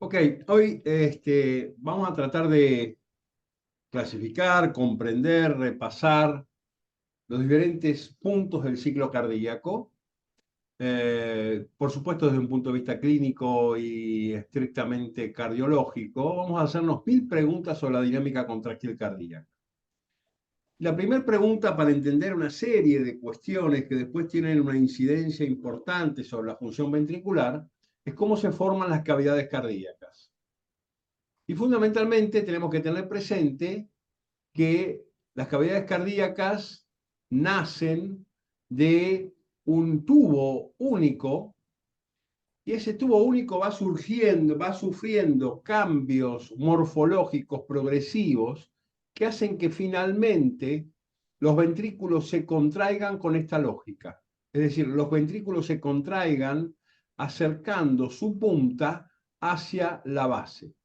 Ok, hoy vamos a tratar de clasificar, comprender, repasar los diferentes puntos del ciclo cardíaco. Por supuesto, desde un punto de vista clínico y estrictamente cardiológico, vamos a hacernos 1000 preguntas sobre la dinámica contractil cardíaca. La primera pregunta, para entender una serie de cuestiones que después tienen una incidencia importante sobre la función ventricular, es cómo se forman las cavidades cardíacas. Y fundamentalmente tenemos que tener presente que las cavidades cardíacas nacen de un tubo único, y ese tubo único va surgiendo, va sufriendo cambios morfológicos progresivos que hacen que finalmente los ventrículos se contraigan con esta lógica. Es decir, los ventrículos se contraigan acercando su punta hacia la base.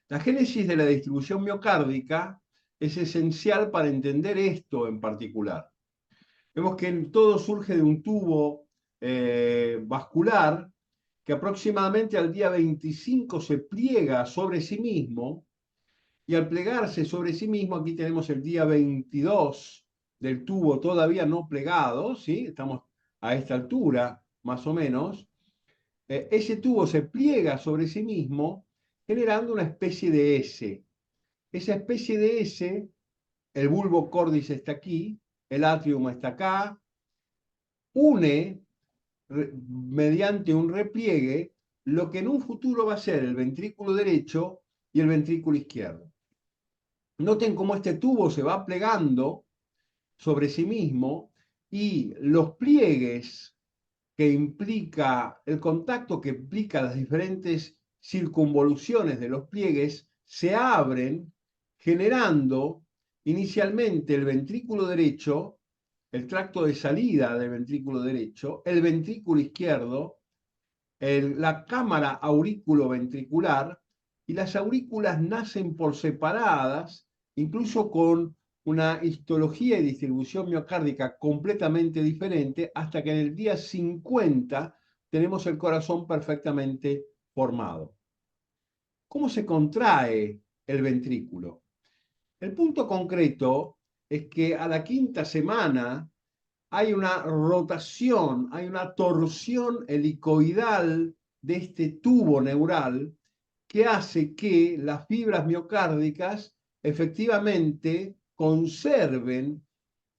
La génesis de la distribución miocárdica es esencial para entender esto en particular. Vemos que todo surge de un tubo vascular que aproximadamente al día 25 se pliega sobre sí mismo, y al plegarse sobre sí mismo, aquí tenemos el día 22 del tubo todavía no plegado, ¿sí? Estamos a esta altura más o menos. Ese tubo se pliega sobre sí mismo generando una especie de S. Esa especie de S, el bulbo cordis está aquí, el atrium está acá, une mediante un repliegue lo que en un futuro va a ser el ventrículo derecho y el ventrículo izquierdo. Noten cómo este tubo se va plegando sobre sí mismo, y los pliegues que implica, el contacto que implica las diferentes circunvoluciones de los pliegues, se abren generando inicialmente el ventrículo derecho, el tracto de salida del ventrículo derecho, el ventrículo izquierdo, la cámara aurículo-ventricular, y las aurículas nacen por separadas, incluso con una histología y distribución miocárdica completamente diferente, hasta que en el día 50 tenemos el corazón perfectamente formado. ¿Cómo se contrae el ventrículo? El punto concreto es que a la quinta semana hay una rotación, hay una torsión helicoidal de este tubo neural que hace que las fibras miocárdicas efectivamente conserven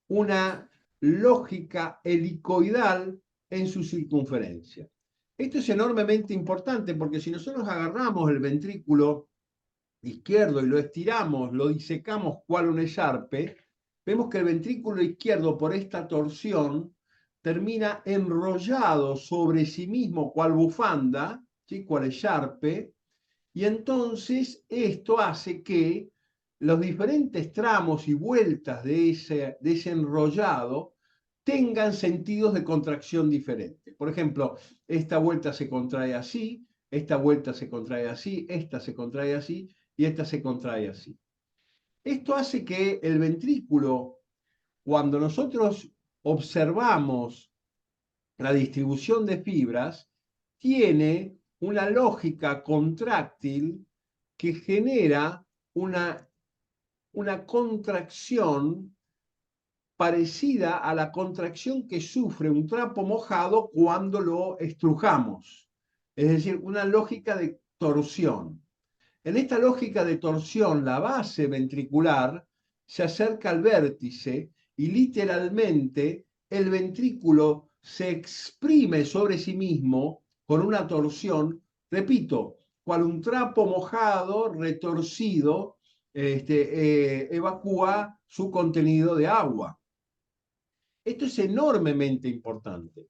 una lógica helicoidal en su circunferencia. Esto es enormemente importante porque si nosotros agarramos el ventrículo izquierdo y lo estiramos, lo disecamos cual un echarpe, vemos que el ventrículo izquierdo, por esta torsión, termina enrollado sobre sí mismo cual bufanda, ¿sí? Cual echarpe, y entonces esto hace que los diferentes tramos y vueltas de ese enrollado tengan sentidos de contracción diferentes. Por ejemplo, esta vuelta se contrae así, esta vuelta se contrae así, esta se contrae así, y esta se contrae así. Esto hace que el ventrículo, cuando nosotros observamos la distribución de fibras, tiene una lógica contráctil que genera una contracción parecida a la contracción que sufre un trapo mojado cuando lo estrujamos. Es decir, una lógica de torsión. En esta lógica de torsión, la base ventricular se acerca al vértice y literalmente el ventrículo se exprime sobre sí mismo con una torsión, repito, cual un trapo mojado, retorcido, evacúa su contenido de agua. Esto es enormemente importante.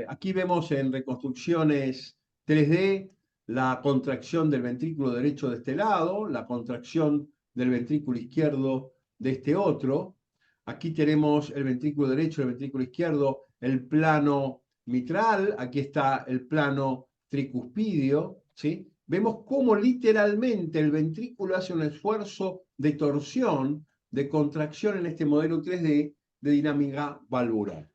Aquí vemos en reconstrucciones 3D la contracción del ventrículo derecho de este lado, la contracción del ventrículo izquierdo de este otro. Aquí tenemos el ventrículo derecho, el ventrículo izquierdo, el plano mitral, aquí está el plano tricuspidio, ¿sí? Vemos cómo literalmente el ventrículo hace un esfuerzo de torsión, de contracción en este modelo 3D de dinámica valvular.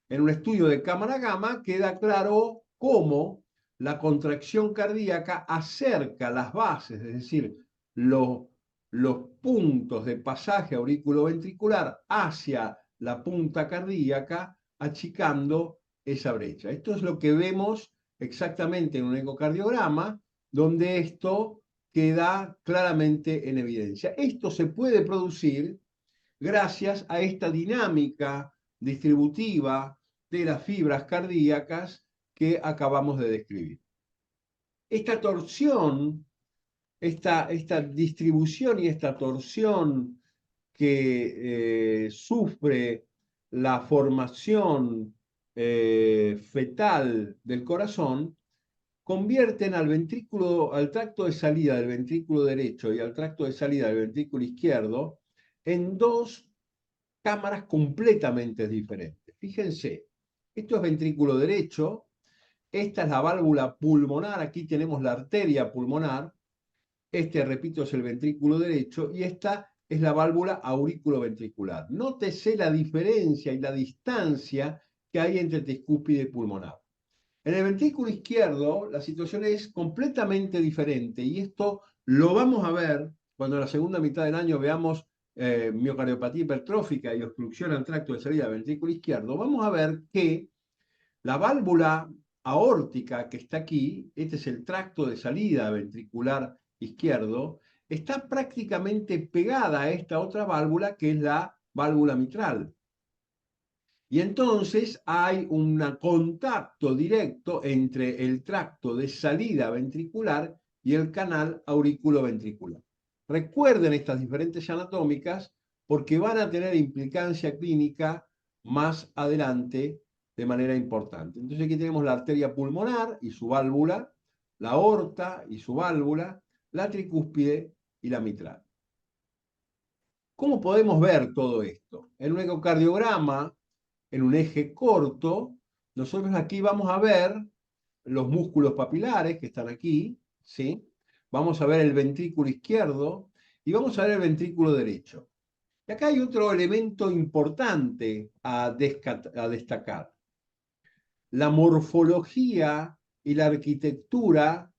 En un estudio de cámara gamma queda claro cómo la contracción cardíaca acerca las bases, es decir, los puntos de pasaje auriculoventricular hacia la punta cardíaca, achicando esa brecha. Esto es lo que vemos exactamente en un ecocardiograma, donde esto queda claramente en evidencia. Esto se puede producir gracias a esta dinámica distributiva de las fibras cardíacas que acabamos de describir. Esta torsión, esta distribución y esta torsión que sufre la formación fetal del corazón, convierten al tracto de salida del ventrículo derecho y al tracto de salida del ventrículo izquierdo en dos cámaras completamente diferentes. Fíjense, esto es ventrículo derecho, esta es la válvula pulmonar, aquí tenemos la arteria pulmonar, este, repito, es el ventrículo derecho y esta es la válvula auriculoventricular. Nótese la diferencia y la distancia que hay entre tricúspide y pulmonar. En el ventrículo izquierdo la situación es completamente diferente y esto lo vamos a ver cuando en la segunda mitad del año veamos miocardiopatía hipertrófica y obstrucción al tracto de salida del ventrículo izquierdo. Vamos a ver que la válvula aórtica que está aquí, este es el tracto de salida ventricular izquierdo, está prácticamente pegada a esta otra válvula que es la válvula mitral. Y entonces hay un contacto directo entre el tracto de salida ventricular y el canal auriculoventricular. Recuerden estas diferentes anatómicas porque van a tener implicancia clínica más adelante de manera importante. Entonces aquí tenemos la arteria pulmonar y su válvula, la aorta y su válvula, la tricúspide y la mitral. ¿Cómo podemos ver todo esto? En un ecocardiograma, en un eje corto, nosotros aquí vamos a ver los músculos papilares que están aquí, ¿sí? Vamos a ver el ventrículo izquierdo y vamos a ver el ventrículo derecho. Y acá hay otro elemento importante a destacar. La morfología y la arquitectura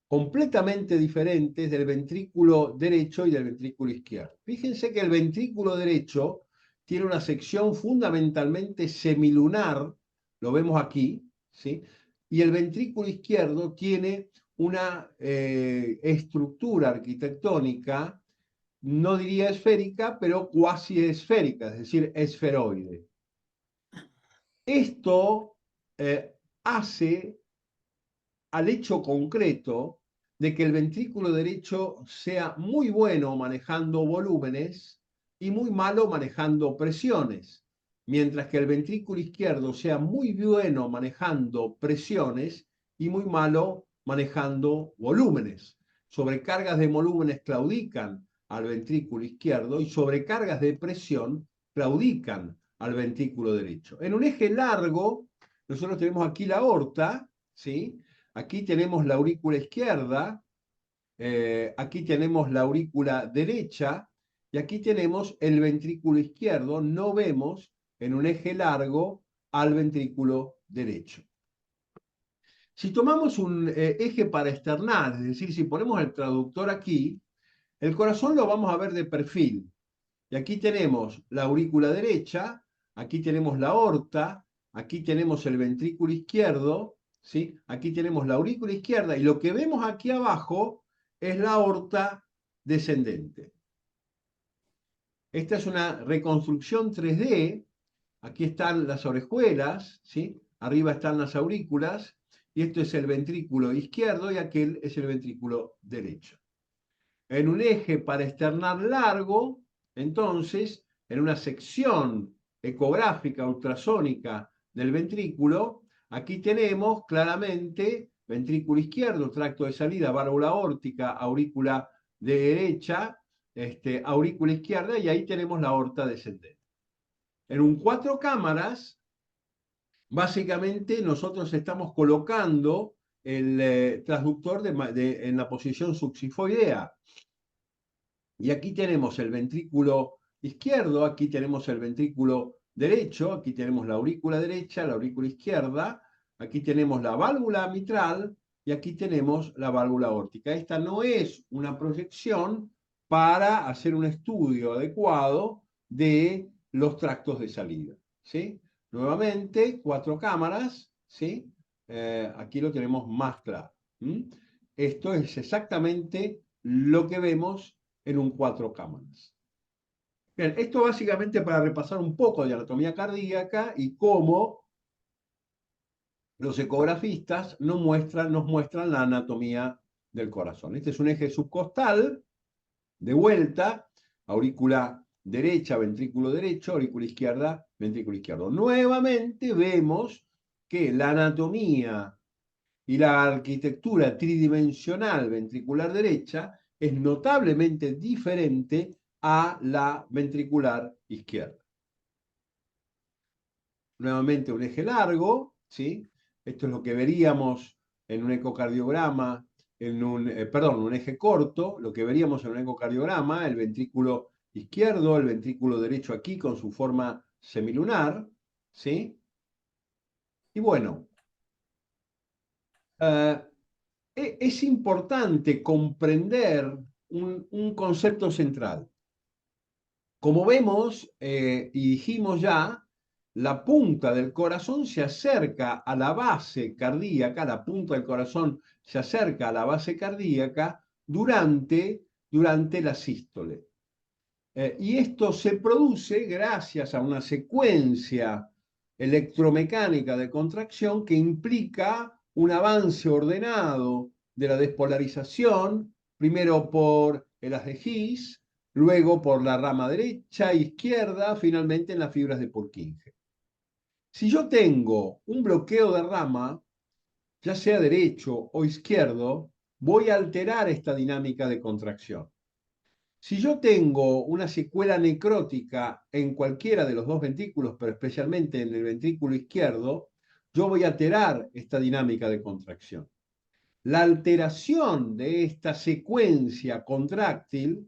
completamente diferentes del ventrículo derecho y del ventrículo izquierdo. Fíjense que el ventrículo derecho tiene una sección fundamentalmente semilunar, lo vemos aquí, ¿sí? Y el ventrículo izquierdo tiene una estructura arquitectónica, no diría esférica, pero cuasi esférica, es decir, esferoide. Esto hace al hecho concreto de que el ventrículo derecho sea muy bueno manejando volúmenes y muy malo manejando presiones, mientras que el ventrículo izquierdo sea muy bueno manejando presiones y muy malo manejando volúmenes. Sobrecargas de volúmenes claudican al ventrículo izquierdo y sobrecargas de presión claudican al ventrículo derecho. En un eje largo, nosotros tenemos aquí la aorta, ¿sí? Aquí tenemos la aurícula izquierda, aquí tenemos la aurícula derecha y aquí tenemos el ventrículo izquierdo. No vemos en un eje largo al ventrículo derecho. Si tomamos un eje paraesternal, es decir, si ponemos el traductor aquí, el corazón lo vamos a ver de perfil. Y aquí tenemos la aurícula derecha, aquí tenemos la aorta, aquí tenemos el ventrículo izquierdo, ¿sí? Aquí tenemos la aurícula izquierda y lo que vemos aquí abajo es la aorta descendente. Esta es una reconstrucción 3D. Aquí están las orejuelas, ¿sí? Arriba están las aurículas y esto es el ventrículo izquierdo y aquel es el ventrículo derecho. En un eje paraesternal largo, entonces, en una sección ecográfica ultrasónica del ventrículo, aquí tenemos claramente ventrículo izquierdo, tracto de salida, válvula aórtica, aurícula derecha, aurícula izquierda, y ahí tenemos la aorta descendente. En un 4 cámaras, básicamente nosotros estamos colocando el transductor en la posición subsifoidea. Y aquí tenemos el ventrículo izquierdo, aquí tenemos el ventrículo derecho, aquí tenemos la aurícula derecha, la aurícula izquierda, aquí tenemos la válvula mitral, y aquí tenemos la válvula aórtica. Esta no es una proyección para hacer un estudio adecuado de los tractos de salida, ¿sí? Nuevamente, 4 cámaras, ¿sí? Aquí lo tenemos más claro. Esto es exactamente lo que vemos en un 4 cámaras. Bien, esto básicamente para repasar un poco de anatomía cardíaca y cómo los ecografistas nos muestran la anatomía del corazón. Este es un eje subcostal, de vuelta, aurícula derecha, ventrículo derecho, aurícula izquierda, ventrículo izquierdo. Nuevamente vemos que la anatomía y la arquitectura tridimensional ventricular derecha es notablemente diferente a la ventricular izquierda. Nuevamente un eje largo, ¿sí? Esto es lo que veríamos en un ecocardiograma, un eje corto, lo que veríamos en un ecocardiograma, el ventrículo izquierdo, el ventrículo derecho aquí con su forma semilunar, ¿sí? Y bueno, es importante comprender un concepto central. Como vemos y dijimos ya, la punta del corazón se acerca a la base cardíaca, la punta del corazón se acerca a la base cardíaca durante la sístole. Y esto se produce gracias a una secuencia electromecánica de contracción que implica un avance ordenado de la despolarización, primero por el haz de His, luego por la rama derecha, izquierda, finalmente en las fibras de Purkinje. Si yo tengo un bloqueo de rama, ya sea derecho o izquierdo, voy a alterar esta dinámica de contracción. Si yo tengo una secuela necrótica en cualquiera de los dos ventrículos, pero especialmente en el ventrículo izquierdo, yo voy a alterar esta dinámica de contracción. La alteración de esta secuencia contráctil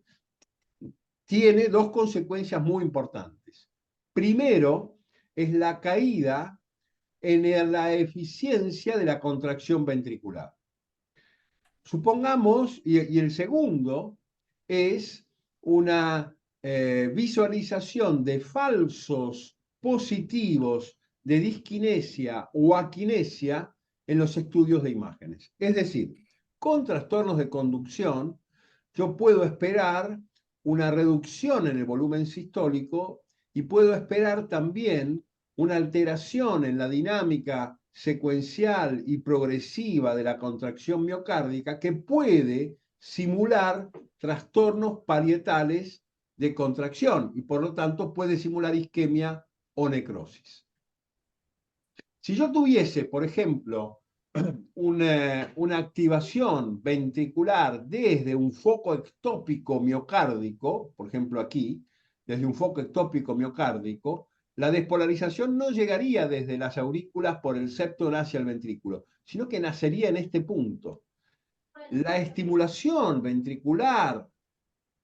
tiene dos consecuencias muy importantes. Primero, es la caída en la eficiencia de la contracción ventricular. Supongamos, y el segundo es una visualización de falsos positivos de disquinesia o aquinesia en los estudios de imágenes. Es decir, con trastornos de conducción, yo puedo esperar una reducción en el volumen sistólico y puedo esperar también una alteración en la dinámica secuencial y progresiva de la contracción miocárdica que puede simular trastornos parietales de contracción y por lo tanto puede simular isquemia o necrosis. Si yo tuviese, por ejemplo, una activación ventricular desde un foco ectópico miocárdico, por ejemplo aquí, desde un foco ectópico miocárdico, la despolarización no llegaría desde las aurículas por el septo hacia el ventrículo, sino que nacería en este punto. La estimulación ventricular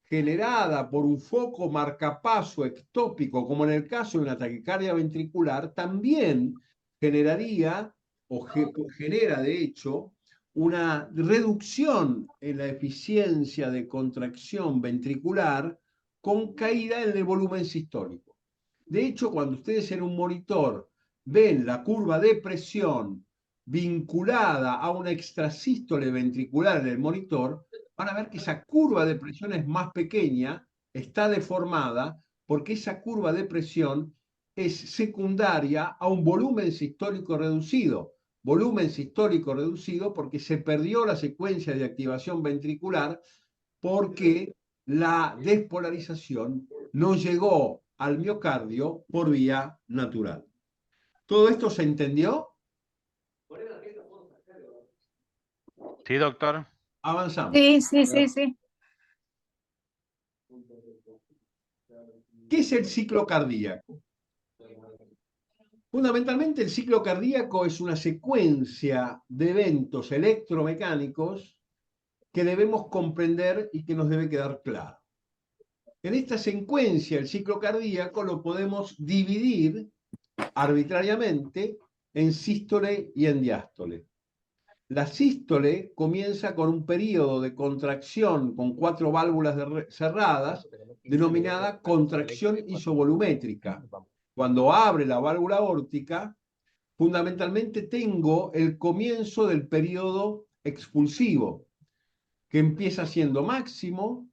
generada por un foco marcapaso ectópico, como en el caso de una taquicardia ventricular, también generaría o genera de hecho una reducción en la eficiencia de contracción ventricular con caída en el volumen sistólico. De hecho, cuando ustedes en un monitor ven la curva de presión vinculada a una extrasístole ventricular en el monitor, van a ver que esa curva de presión es más pequeña, está deformada, porque esa curva de presión es secundaria a un volumen sistólico reducido. Volumen sistólico reducido porque se perdió la secuencia de activación ventricular porque la despolarización no llegó al miocardio por vía natural. ¿Todo esto se entendió? Sí, doctor. Avanzamos. Sí, sí, sí, sí. ¿Qué es el ciclo cardíaco? Fundamentalmente el ciclo cardíaco es una secuencia de eventos electromecánicos que debemos comprender y que nos debe quedar claro. En esta secuencia, el ciclo cardíaco lo podemos dividir arbitrariamente en sístole y en diástole. La sístole comienza con un periodo de contracción con 4 válvulas cerradas, denominada contracción isovolumétrica. Cuando abre la válvula aórtica, fundamentalmente tengo el comienzo del periodo expulsivo, que empieza siendo máximo,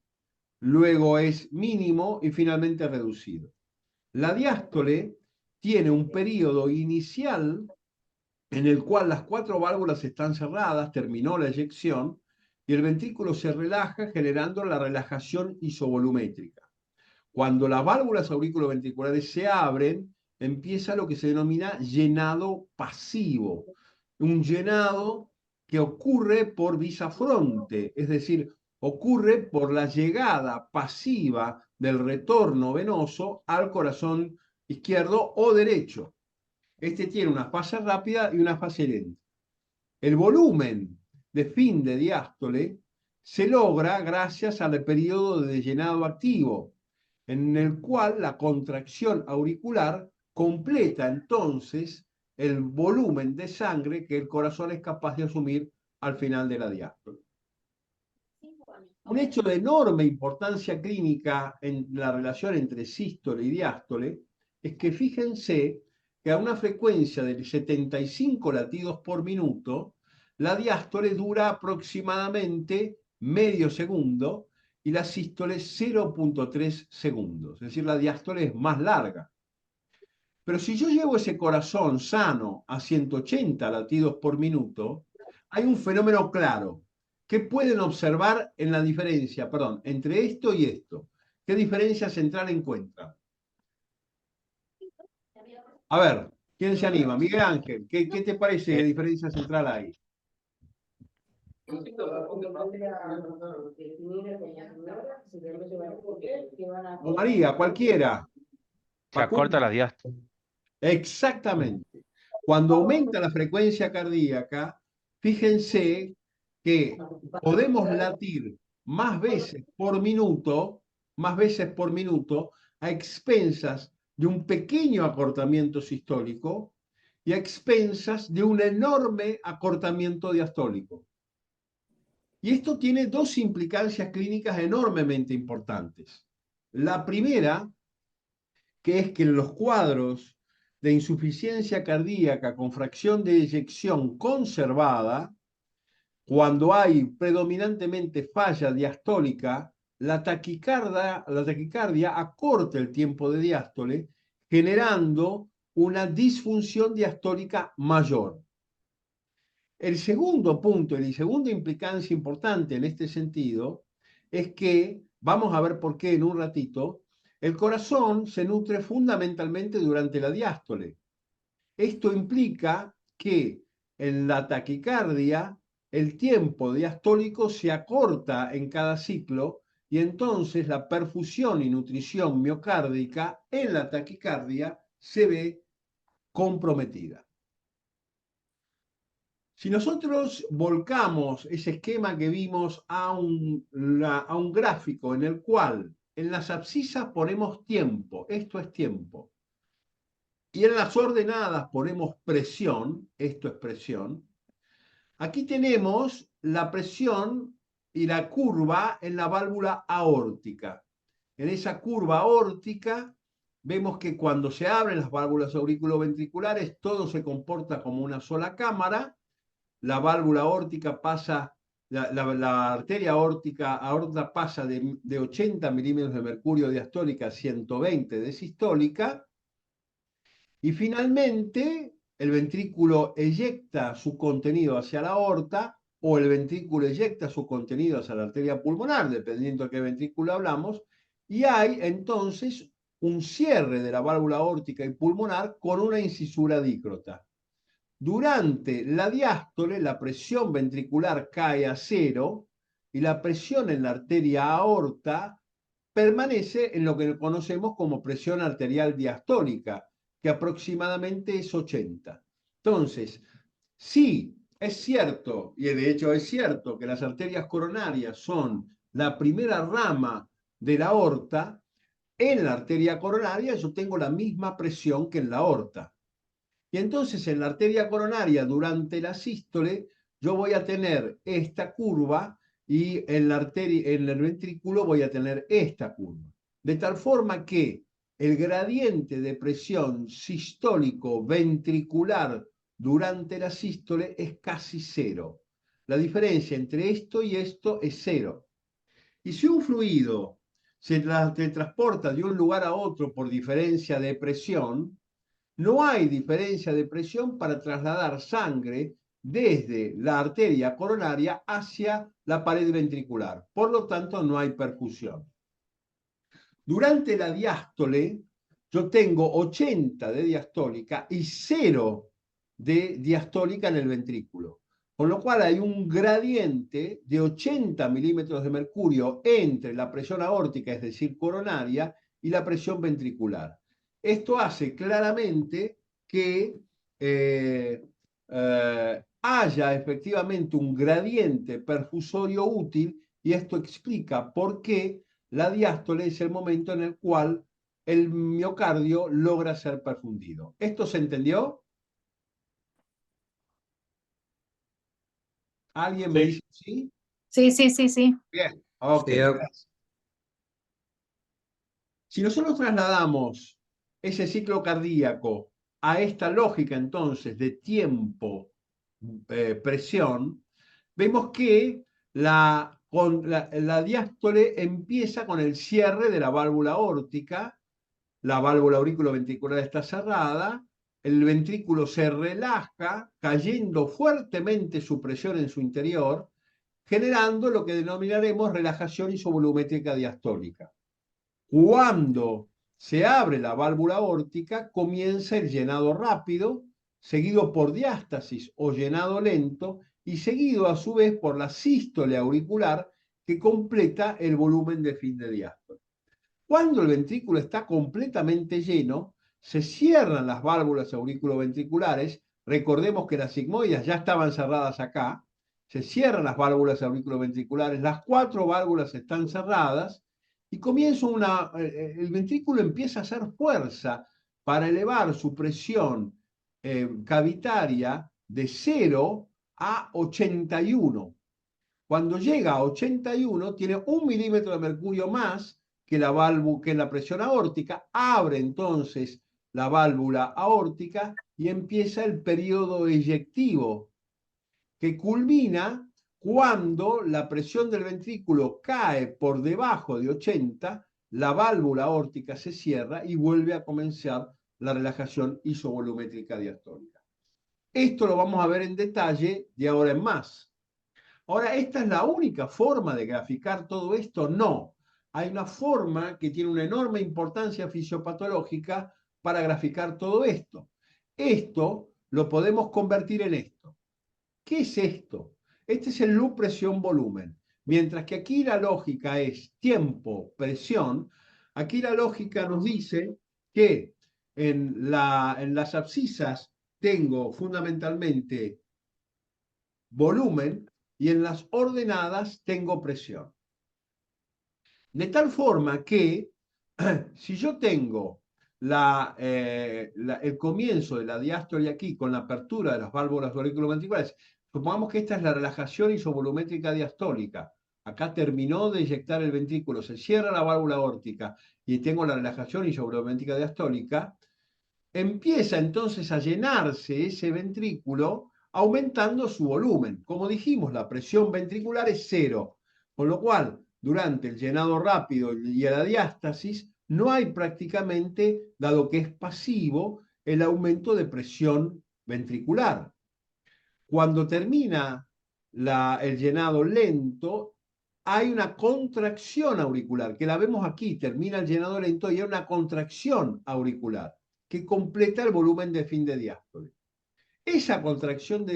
luego es mínimo y finalmente reducido. La diástole tiene un periodo inicial en el cual las 4 válvulas están cerradas, terminó la eyección, y el ventrículo se relaja generando la relajación isovolumétrica. Cuando las válvulas auriculoventriculares se abren, empieza lo que se denomina llenado pasivo, un llenado que ocurre por visafronte, es decir, ocurre por la llegada pasiva del retorno venoso al corazón izquierdo o derecho. Este tiene una fase rápida y una fase lenta. El volumen de fin de diástole se logra gracias al periodo de llenado activo, en el cual la contracción auricular completa entonces el volumen de sangre que el corazón es capaz de asumir al final de la diástole. Un hecho de enorme importancia clínica en la relación entre sístole y diástole es que fíjense que a una frecuencia de 75 latidos por minuto, la diástole dura aproximadamente medio segundo y la sístole 0,3 segundos. Es decir, la diástole es más larga. Pero si yo llevo ese corazón sano a 180 latidos por minuto, hay un fenómeno claro. ¿Qué pueden observar en la diferencia, perdón, entre esto y esto? ¿Qué diferencia central encuentran? A ver, ¿quién se anima? Miguel Ángel, ¿qué te parece? ¿Qué Eh, diferencia central hay? O María, cualquiera. Se Facundo. acorta la diástole. Exactamente. Cuando aumenta la frecuencia cardíaca, fíjense que podemos latir más veces por minuto, a expensas de un pequeño acortamiento sistólico y a expensas de un enorme acortamiento diastólico. Y esto tiene dos implicancias clínicas enormemente importantes. La primera, que es que en los cuadros de insuficiencia cardíaca con fracción de eyección conservada, cuando hay predominantemente falla diastólica, la taquicardia acorta el tiempo de diástole, generando una disfunción diastólica mayor. El segundo punto y la segunda implicancia importante en este sentido es que, vamos a ver por qué en un ratito, el corazón se nutre fundamentalmente durante la diástole. Esto implica que en la taquicardia el tiempo diastólico se acorta en cada ciclo y entonces la perfusión y nutrición miocárdica en la taquicardia se ve comprometida. Si nosotros volcamos ese esquema que vimos a un gráfico en el cual en las abscisas ponemos tiempo, esto es tiempo, y en las ordenadas ponemos presión, esto es presión, aquí tenemos la presión y la curva en la válvula aórtica. En esa curva aórtica vemos que cuando se abren las válvulas auriculoventriculares todo se comporta como una sola cámara. La válvula aórtica pasa, la arteria aorta pasa de 80 milímetros de mercurio diastólica a 120 de sistólica, y finalmente el ventrículo eyecta su contenido hacia la aorta o el ventrículo eyecta su contenido hacia la arteria pulmonar, dependiendo de qué ventrículo hablamos, y hay entonces un cierre de la válvula aórtica y pulmonar con una incisura dícrota. Durante la diástole, la presión ventricular cae a cero y la presión en la arteria aorta permanece en lo que conocemos como presión arterial diastólica, que aproximadamente es 80. Entonces, sí, es cierto, y de hecho es cierto, que las arterias coronarias son la primera rama de la aorta. En la arteria coronaria yo tengo la misma presión que en la aorta. Y entonces en la arteria coronaria, durante la sístole, yo voy a tener esta curva y en la arteria, en el ventrículo voy a tener esta curva. De tal forma que el gradiente de presión sistólico ventricular durante la sístole es casi cero. La diferencia entre esto y esto es cero. Y si un fluido se transporta de un lugar a otro por diferencia de presión, no hay diferencia de presión para trasladar sangre desde la arteria coronaria hacia la pared ventricular. Por lo tanto, no hay perfusión. Durante la diástole, yo tengo 80 de diastólica y 0 de diastólica en el ventrículo. Con lo cual hay un gradiente de 80 milímetros de mercurio entre la presión aórtica, es decir, coronaria, y la presión ventricular. Esto hace claramente que haya efectivamente un gradiente perfusorio útil, y esto explica por qué la diástole es el momento en el cual el miocardio logra ser perfundido. ¿Esto se entendió? ¿Alguien me Sí, dice sí? Sí, sí, sí, sí. Bien, ok, sí, gracias. Si nosotros trasladamos ese ciclo cardíaco a esta lógica entonces de tiempo, presión, vemos que la diástole empieza con el cierre de la válvula aórtica, la válvula auriculoventricular está cerrada, el ventrículo se relaja, cayendo fuertemente su presión en su interior, generando lo que denominaremos relajación isovolumétrica diastólica. Cuando se abre la válvula aórtica, comienza el llenado rápido, seguido por diástasis o llenado lento, y seguido a su vez por la sístole auricular que completa el volumen de fin de diástole. Cuando el ventrículo está completamente lleno, se cierran las válvulas auriculoventriculares. Recordemos que las sigmoidas ya estaban cerradas acá. Se cierran las válvulas auriculoventriculares, las 4 válvulas están cerradas y el ventrículo empieza a hacer fuerza para elevar su presión cavitaria de 0 a 81. Cuando llega a 81, tiene 1 milímetro de mercurio más que la presión aórtica, abre entonces la válvula aórtica y empieza el periodo eyectivo, que culmina cuando la presión del ventrículo cae por debajo de 80, la válvula aórtica se cierra y vuelve a comenzar la relajación isovolumétrica diastólica. Esto lo vamos a ver en detalle de ahora en más. Ahora, ¿esta es la única forma de graficar todo esto? No. Hay una forma que tiene una enorme importancia fisiopatológica para graficar todo esto. Esto lo podemos convertir en esto. ¿Qué es esto? Este es el loop presión-volumen. Mientras que aquí la lógica es tiempo-presión, aquí la lógica nos dice que en las abscisas tengo fundamentalmente volumen y en las ordenadas tengo presión. De tal forma que si yo tengo el comienzo de la diástole aquí con la apertura de las válvulas auriculoventriculares, supongamos que esta es la relajación isovolumétrica diastólica. Acá terminó de eyectar el ventrículo, se cierra la válvula aórtica y tengo la relajación isovolumétrica diastólica. Empieza entonces a llenarse ese ventrículo aumentando su volumen. Como dijimos, la presión ventricular es 0, con lo cual durante el llenado rápido y la diástasis no hay prácticamente, dado que es pasivo, el aumento de presión ventricular. Cuando termina el llenado lento, hay una contracción auricular, que la vemos aquí, termina el llenado lento y hay una contracción auricular que completa el volumen de fin de diástole. Esa contracción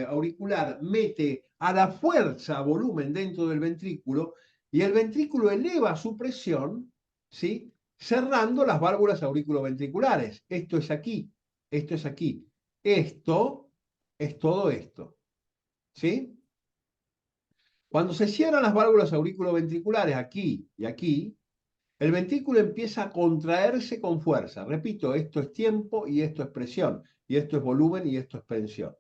auricular mete a la fuerza volumen dentro del ventrículo y el ventrículo eleva su presión, ¿sí?, cerrando las válvulas auriculoventriculares. Esto es aquí, esto es aquí. Esto es todo esto, ¿sí? Cuando se cierran las válvulas auriculoventriculares aquí y aquí, el ventrículo empieza a contraerse con fuerza. Repito, esto es tiempo y esto es presión, y esto es volumen y esto es presión.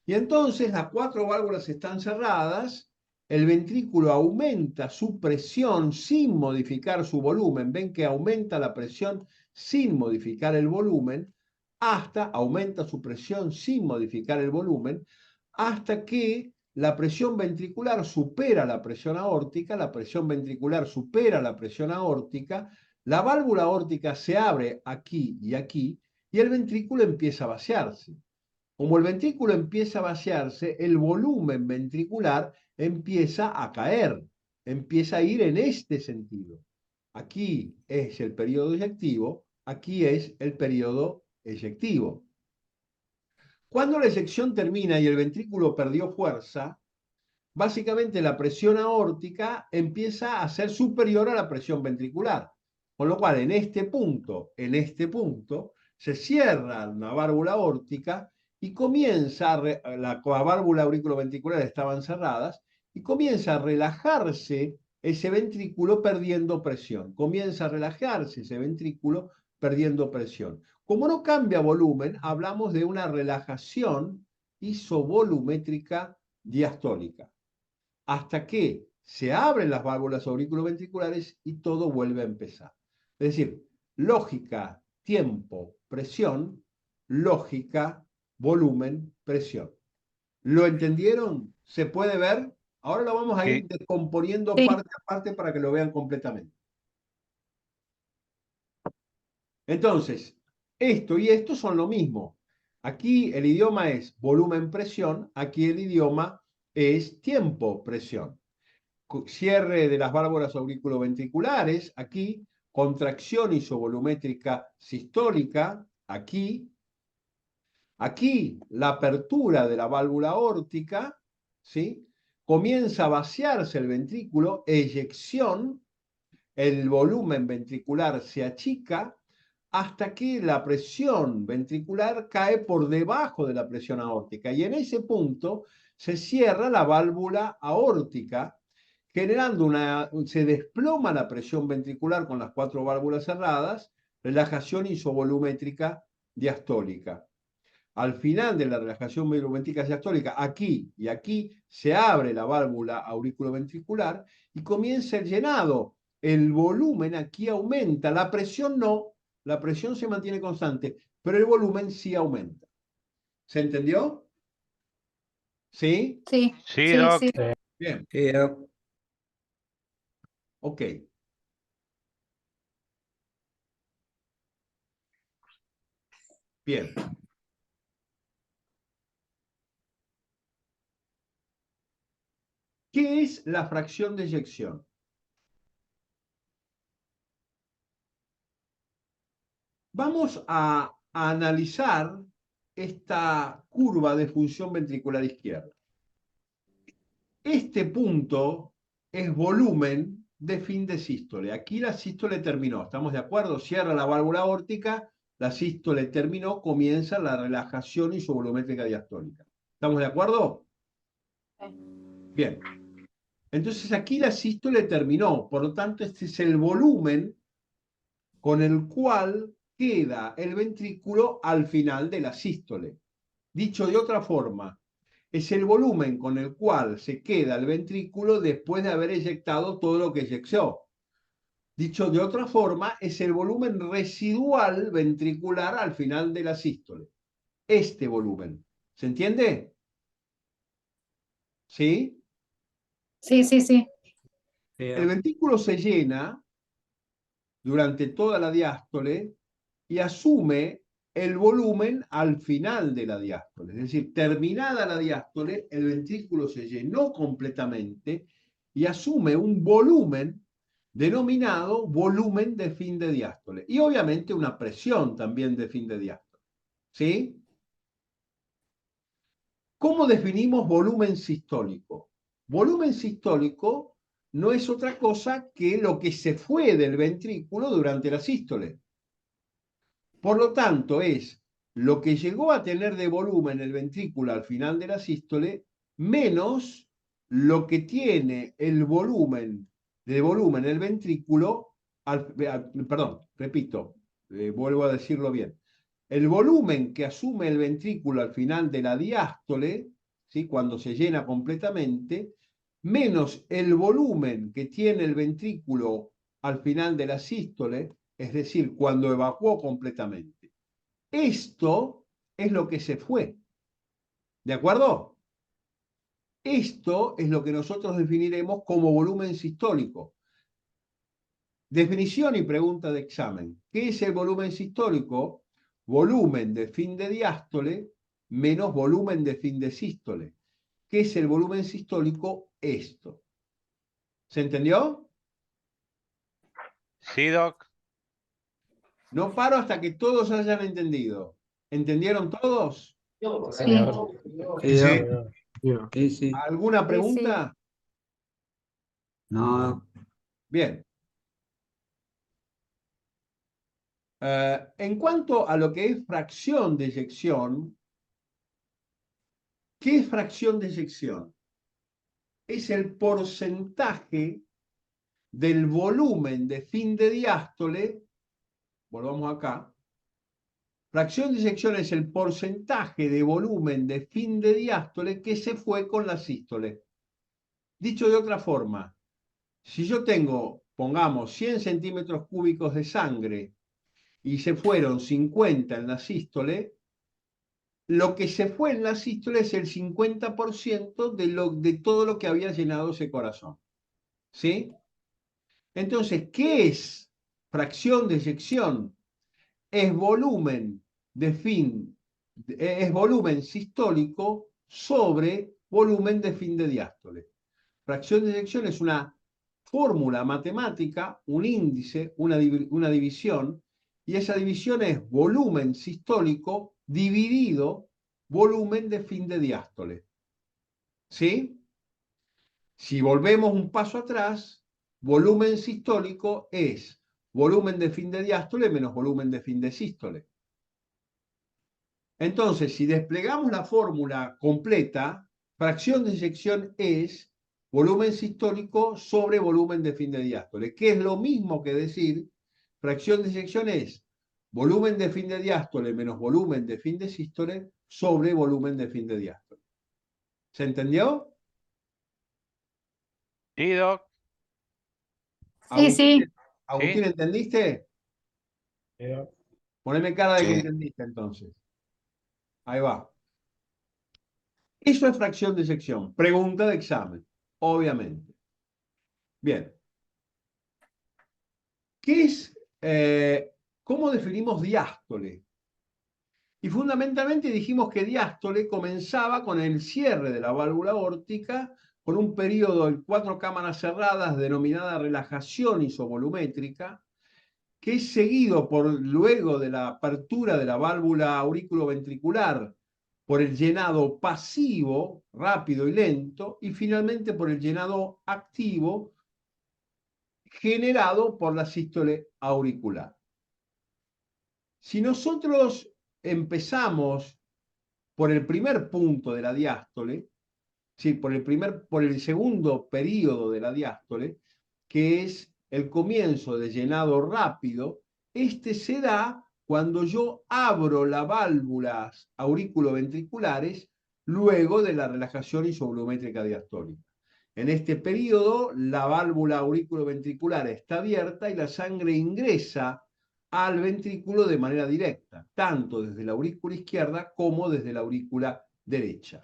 Y entonces las 4 válvulas están cerradas, el ventrículo aumenta su presión sin modificar su volumen. Ven que aumenta la presión sin modificar el volumen, aumenta su presión sin modificar el volumen, hasta que la presión ventricular supera la presión aórtica, la presión ventricular supera la presión aórtica, la válvula aórtica se abre aquí y el ventrículo empieza a vaciarse. Como el ventrículo empieza a vaciarse, el volumen ventricular empieza a caer, empieza a ir en este sentido. Aquí es el periodo eyectivo, aquí es el periodo eyectivo. Cuando la eyección termina y el ventrículo perdió fuerza, básicamente la presión aórtica empieza a ser superior a la presión ventricular. Con lo cual, en este punto, se cierra una válvula aórtica y comienza, la válvula auriculoventricular estaban cerradas, y comienza a relajarse ese ventrículo perdiendo presión. Comienza a relajarse ese ventrículo perdiendo presión. Como no cambia volumen, hablamos de una relajación isovolumétrica diastólica, hasta que se abren las válvulas auriculoventriculares y todo vuelve a empezar. Es decir, lógica, tiempo, presión, lógica, volumen, presión. ¿Lo entendieron? ¿Se puede ver? Ahora lo vamos a ir Sí. descomponiendo Sí. parte a parte para que lo vean completamente. Entonces, esto y esto son lo mismo. Aquí el idioma es volumen-presión, aquí el idioma es tiempo-presión. Cierre de las válvulas auriculoventriculares, aquí, contracción isovolumétrica sistólica, aquí la apertura de la válvula aórtica, ¿sí? Comienza a vaciarse el ventrículo, eyección, el volumen ventricular se achica hasta que la presión ventricular cae por debajo de la presión aórtica, y en ese punto se cierra la válvula aórtica, generando se desploma la presión ventricular con las 4 válvulas cerradas, relajación isovolumétrica diastólica. Al final de la relajación volumétrica diastólica, aquí y aquí, se abre la válvula auriculoventricular y comienza el llenado. El volumen aquí aumenta, la presión no, la presión se mantiene constante, pero el volumen sí aumenta. ¿Se entendió? ¿Sí? Sí, Sí, sí, Doc. sí. Bien, Sí, ok. Bien. ¿Qué es la fracción de eyección? Vamos a analizar esta curva de función ventricular izquierda. Este punto es volumen de fin de sístole. Aquí la sístole terminó, ¿estamos de acuerdo? Cierra la válvula aórtica, la sístole terminó, comienza la relajación isovolumétrica diastólica. ¿Estamos de acuerdo? Bien. Entonces aquí la sístole terminó, por lo tanto este es el volumen con el cual queda el ventrículo al final de la sístole. Dicho de otra forma, es el volumen con el cual se queda el ventrículo después de haber eyectado todo lo que eyectó. Dicho de otra forma, es el volumen residual ventricular al final de la sístole. Este volumen. ¿Se entiende? ¿Sí? Sí, sí, sí. El ventrículo se llena durante toda la diástole y asume el volumen al final de la diástole. Es decir, terminada la diástole, el ventrículo se llenó completamente y asume un volumen denominado volumen de fin de diástole. Y obviamente una presión también de fin de diástole. ¿Sí? ¿Cómo definimos volumen sistólico? Volumen sistólico no es otra cosa que lo que se fue del ventrículo durante la sístole. Por lo tanto, es lo que llegó a tener de volumen el ventrículo al final de la sístole, menos lo que tiene el volumen el ventrículo, perdón, repito, vuelvo a decirlo bien. El volumen que asume el ventrículo al final de la diástole ¿sí? Cuando se llena completamente, menos el volumen que tiene el ventrículo al final de la sístole, es decir, cuando evacuó completamente. Esto es lo que se fue. ¿De acuerdo? Esto es lo que nosotros definiremos como volumen sistólico. Definición y pregunta de examen. ¿Qué es el volumen sistólico? Volumen de fin de diástole menos volumen de fin de sístole. ¿Qué es el volumen sistólico? Esto. ¿Se entendió? Sí, Doc. No paro hasta que todos hayan entendido. ¿Entendieron todos? Sí, Sí, Sí, sí, sí. ¿Alguna sí, sí. pregunta? No, Bien. En cuanto a lo que es fracción de eyección, ¿qué es fracción de eyección? Es el porcentaje del volumen de fin de diástole, volvamos acá, fracción de eyección es el porcentaje de volumen de fin de diástole que se fue con la sístole. Dicho de otra forma, si yo tengo, pongamos, 100 centímetros cúbicos de sangre y se fueron 50 en la sístole, lo que se fue en la sístole es el 50% de todo lo que había llenado ese corazón. ¿Sí? Entonces, ¿qué es fracción de eyección? Es volumen de fin, es volumen sistólico sobre volumen de fin de diástole. Fracción de eyección es una fórmula matemática, un índice, una división, y esa división es volumen sistólico dividido volumen de fin de diástole. ¿Sí? Si volvemos un paso atrás, volumen sistólico es volumen de fin de diástole menos volumen de fin de sístole. Entonces, si desplegamos la fórmula completa, fracción de eyección es volumen sistólico sobre volumen de fin de diástole, que es lo mismo que decir, fracción de eyección es volumen de fin de diástole menos volumen de fin de sístole sobre volumen de fin de diástole. ¿Se entendió? Sí, Doc. Sí, sí. Agustín, Sí. ¿entendiste? Poneme cara de que sí. entendiste entonces. Ahí va. Eso es fracción de eyección. Pregunta de examen, obviamente. Bien. ¿Qué es, cómo definimos diástole? Y fundamentalmente dijimos que diástole comenzaba con el cierre de la válvula aórtica, con un periodo de 4 cámaras cerradas denominada relajación isovolumétrica, que es seguido por, luego de la apertura de la válvula auriculoventricular, por el llenado pasivo, rápido y lento, y finalmente por el llenado activo, generado por la sístole auricular. Si nosotros empezamos por el primer punto de la diástole, ¿sí? por el segundo periodo de la diástole, que es el comienzo de llenado rápido, este se da cuando yo abro las válvulas auriculoventriculares luego de la relajación isovolumétrica diastólica. En este periodo, la válvula auriculoventricular está abierta y la sangre ingresa al ventrículo de manera directa, tanto desde la aurícula izquierda como desde la aurícula derecha.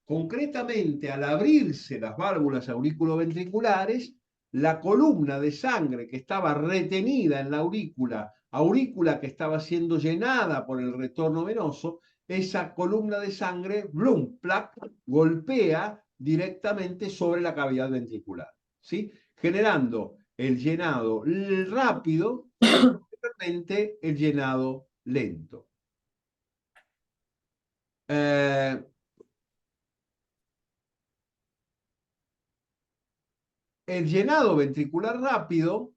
Concretamente, al abrirse las válvulas auriculoventriculares, la columna de sangre que estaba retenida en la aurícula que estaba siendo llenada por el retorno venoso, esa columna de sangre, blum, plac, golpea directamente sobre la cavidad ventricular, ¿sí? Generando el llenado rápido y posteriormente el llenado lento. El llenado ventricular rápido,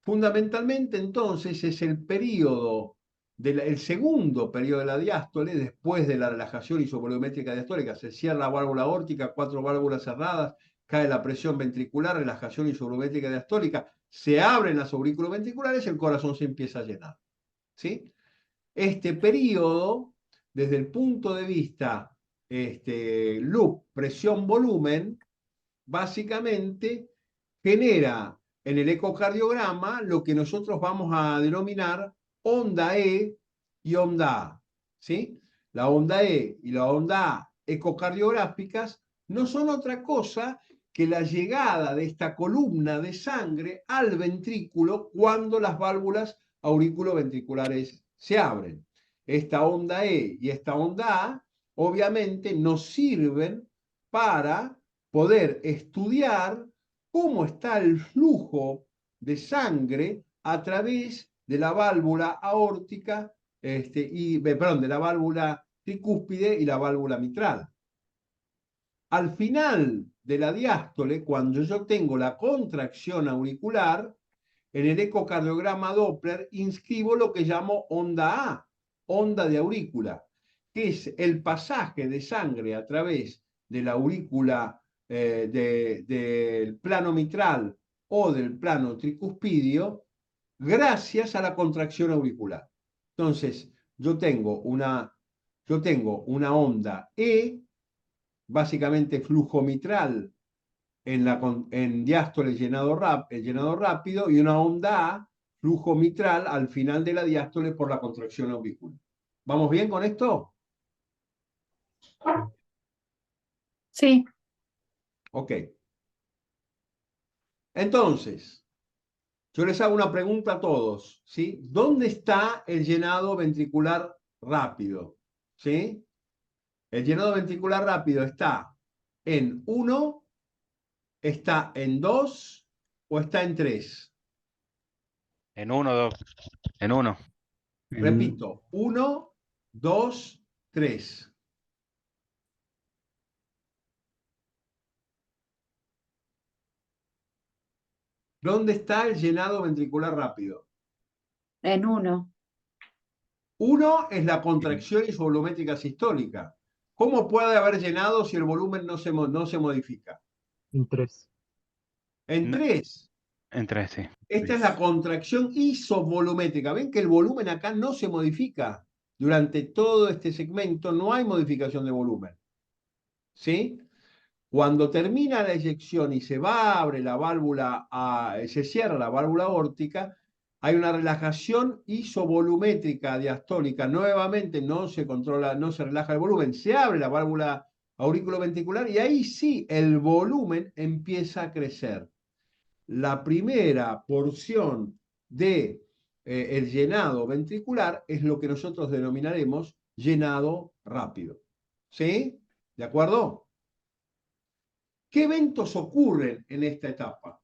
fundamentalmente entonces, es el periodo, el segundo periodo de la diástole, después de la relajación isovolumétrica diastólica. Se cierra la válvula aórtica, 4 válvulas cerradas, cae la presión ventricular, relajación isovolumétrica diastólica, se abren las auriculoventriculares y el corazón se empieza a llenar. ¿Sí? Este periodo, desde el punto de vista loop presión-volumen, básicamente genera en el ecocardiograma lo que nosotros vamos a denominar onda E y onda A, ¿sí? La onda E y la onda A ecocardiográficas no son otra cosa que la llegada de esta columna de sangre al ventrículo cuando las válvulas auriculoventriculares se abren. Esta onda E y esta onda A obviamente nos sirven para poder estudiar cómo está el flujo de sangre a través de la válvula aórtica, de la válvula tricúspide y la válvula mitral. Al final de la diástole, cuando yo tengo la contracción auricular, en el ecocardiograma Doppler inscribo lo que llamo onda A, onda de aurícula, que es el pasaje de sangre a través de la aurícula del plano mitral o del plano tricuspidio gracias a la contracción auricular. Entonces, yo tengo una onda E, básicamente flujo mitral en diástole llenado rápido, y una onda A, flujo mitral al final de la diástole por la contracción auricular. ¿Vamos bien con esto? Sí, Ok. Entonces, yo les hago una pregunta a todos, ¿sí? ¿Dónde está el llenado ventricular rápido? ¿Sí? El llenado ventricular rápido está en 1, está en 2 o está en 3. En uno, Doc. En uno. Repito, 1, 2, 3. ¿Dónde está el llenado ventricular rápido? en uno. 1 es la contracción isovolumétrica sistólica. ¿Cómo puede haber llenado si el volumen no se modifica? En 3. En No, 3. en tres, sí. Esta es la contracción isovolumétrica. ¿Ven que el volumen acá no se modifica? Durante todo este segmento no hay modificación de volumen. ¿Sí? Cuando termina la eyección y abre la válvula, se cierra la válvula aórtica, hay una relajación isovolumétrica diastólica. Nuevamente no se controla, no se relaja el volumen, se abre la válvula auriculoventricular y ahí sí el volumen empieza a crecer. La primera porción de el llenado ventricular es lo que nosotros denominaremos llenado rápido. ¿Sí? ¿De acuerdo? ¿Qué eventos ocurren en esta etapa?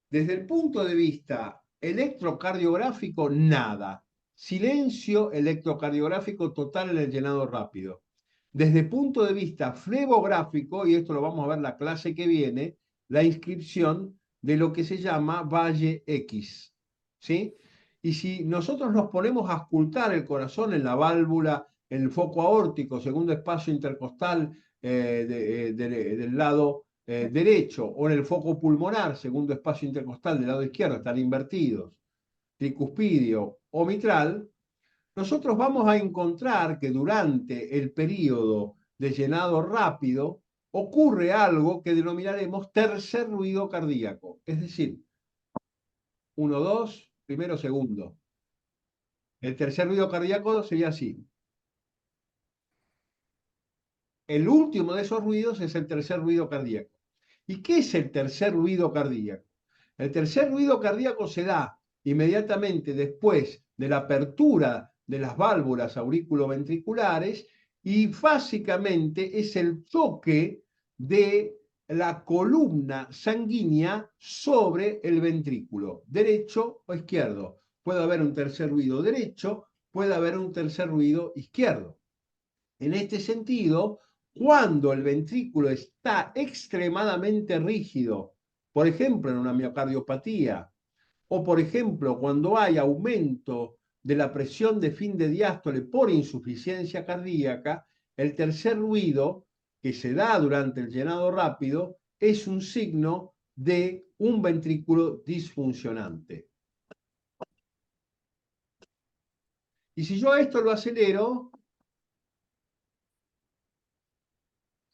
Desde el punto de vista electrocardiográfico, nada. Silencio electrocardiográfico total en el llenado rápido. Desde el punto de vista flebográfico, y esto lo vamos a ver la clase que viene, la inscripción de lo que se llama Valle X. ¿Sí? Y si nosotros nos ponemos a auscultar el corazón en la válvula, en el foco aórtico, segundo espacio intercostal del lado derecho, o en el foco pulmonar, segundo espacio intercostal del lado izquierdo, están invertidos, tricuspidio o mitral, nosotros vamos a encontrar que durante el periodo de llenado rápido ocurre algo que denominaremos tercer ruido cardíaco, es decir, 1, 2, primero, segundo. El tercer ruido cardíaco sería así. El último de esos ruidos es el tercer ruido cardíaco. ¿Y qué es el tercer ruido cardíaco? El tercer ruido cardíaco se da inmediatamente después de la apertura de las válvulas auriculoventriculares y básicamente es el toque de la columna sanguínea sobre el ventrículo, derecho o izquierdo. Puede haber un tercer ruido derecho, puede haber un tercer ruido izquierdo. En este sentido, cuando el ventrículo está extremadamente rígido, por ejemplo en una miocardiopatía, o por ejemplo cuando hay aumento de la presión de fin de diástole por insuficiencia cardíaca, el tercer ruido que se da durante el llenado rápido es un signo de un ventrículo disfuncionante. Y si yo esto lo acelero,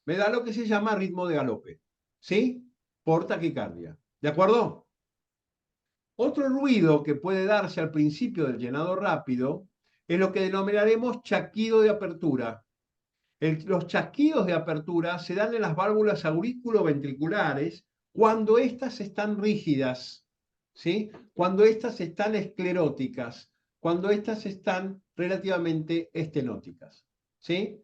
me da lo que se llama ritmo de galope, ¿sí? Por taquicardia, ¿de acuerdo? Otro ruido que puede darse al principio del llenado rápido es lo que denominaremos chasquido de apertura. Los chasquidos de apertura se dan en las válvulas aurículo-ventriculares cuando éstas están rígidas, ¿sí? Cuando éstas están escleróticas, cuando éstas están relativamente estenóticas, ¿sí?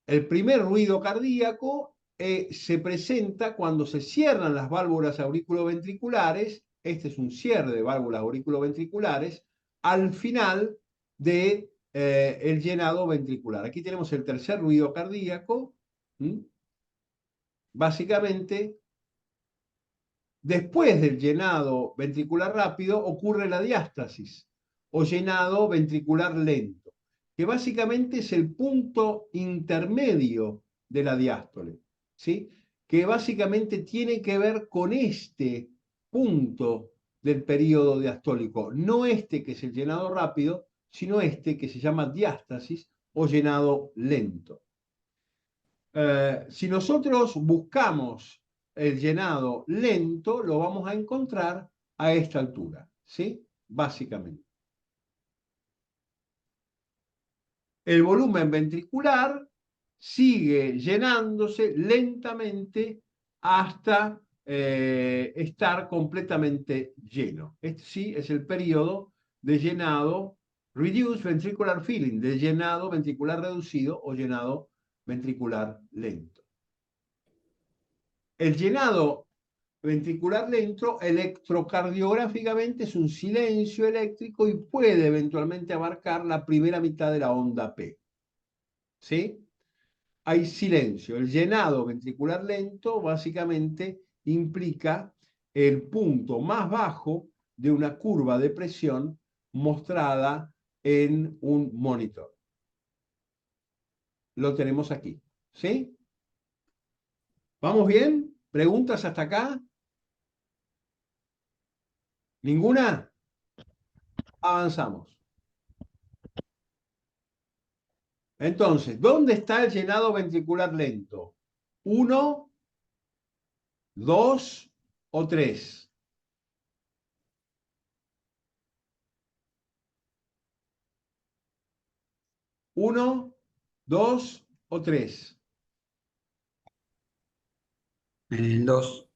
El primer ruido cardíaco se presenta cuando se cierran las válvulas auriculoventriculares. Este es un cierre de válvulas auriculoventriculares al final de el llenado ventricular. Aquí tenemos el tercer ruido cardíaco. Básicamente, después del llenado ventricular rápido ocurre la diástasis o llenado ventricular lento, que básicamente es el punto intermedio de la diástole, ¿sí? Que básicamente tiene que ver con este punto del período diastólico, no este que es el llenado rápido, sino este que se llama diástasis o llenado lento. Si nosotros buscamos el llenado lento, lo vamos a encontrar a esta altura, ¿sí? Básicamente. El volumen ventricular sigue llenándose lentamente hasta estar completamente lleno. Este sí es el periodo de llenado reduced ventricular filling, de llenado ventricular reducido o llenado ventricular lento. El llenado ventricular lento electrocardiográficamente es un silencio eléctrico y puede eventualmente abarcar la primera mitad de la onda P. ¿Sí? Hay silencio. El llenado ventricular lento básicamente implica el punto más bajo de una curva de presión mostrada en un monitor. Lo tenemos aquí. ¿Sí? ¿Vamos bien? ¿Preguntas hasta acá? ¿Ninguna? Avanzamos. Entonces, ¿dónde está el llenado ventricular lento? ¿1, 2 o 3? ¿1, 2 o 3? El 2.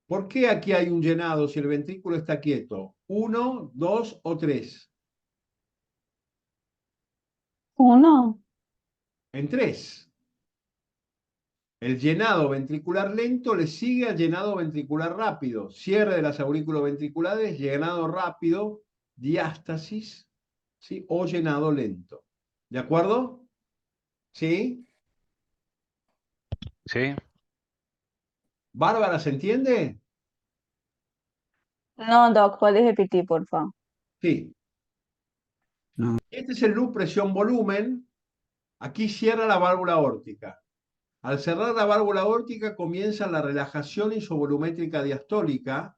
¿Por qué aquí hay un llenado si el ventrículo está quieto? ¿1, 2 o 3? 1. En 3. El llenado ventricular lento le sigue al llenado ventricular rápido. Cierre de las auriculoventriculares, llenado rápido, diástasis, ¿sí? O llenado lento. ¿De acuerdo? ¿Sí? Sí. ¿Bárbara, se entiende? No, Doc, puedes repetir, por favor. Sí. No. Este es el loop presión-volumen. Aquí cierra la válvula aórtica. Al cerrar la válvula aórtica comienza la relajación isovolumétrica diastólica.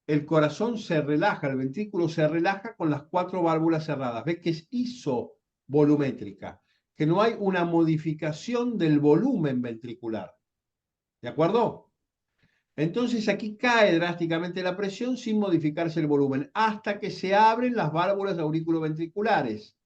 El corazón se relaja, el ventrículo se relaja con las 4 válvulas cerradas. ¿Ves que es isovolumétrica? Que no hay una modificación del volumen ventricular. ¿De acuerdo? Entonces aquí cae drásticamente la presión sin modificarse el volumen, hasta que se abren las válvulas auriculoventriculares.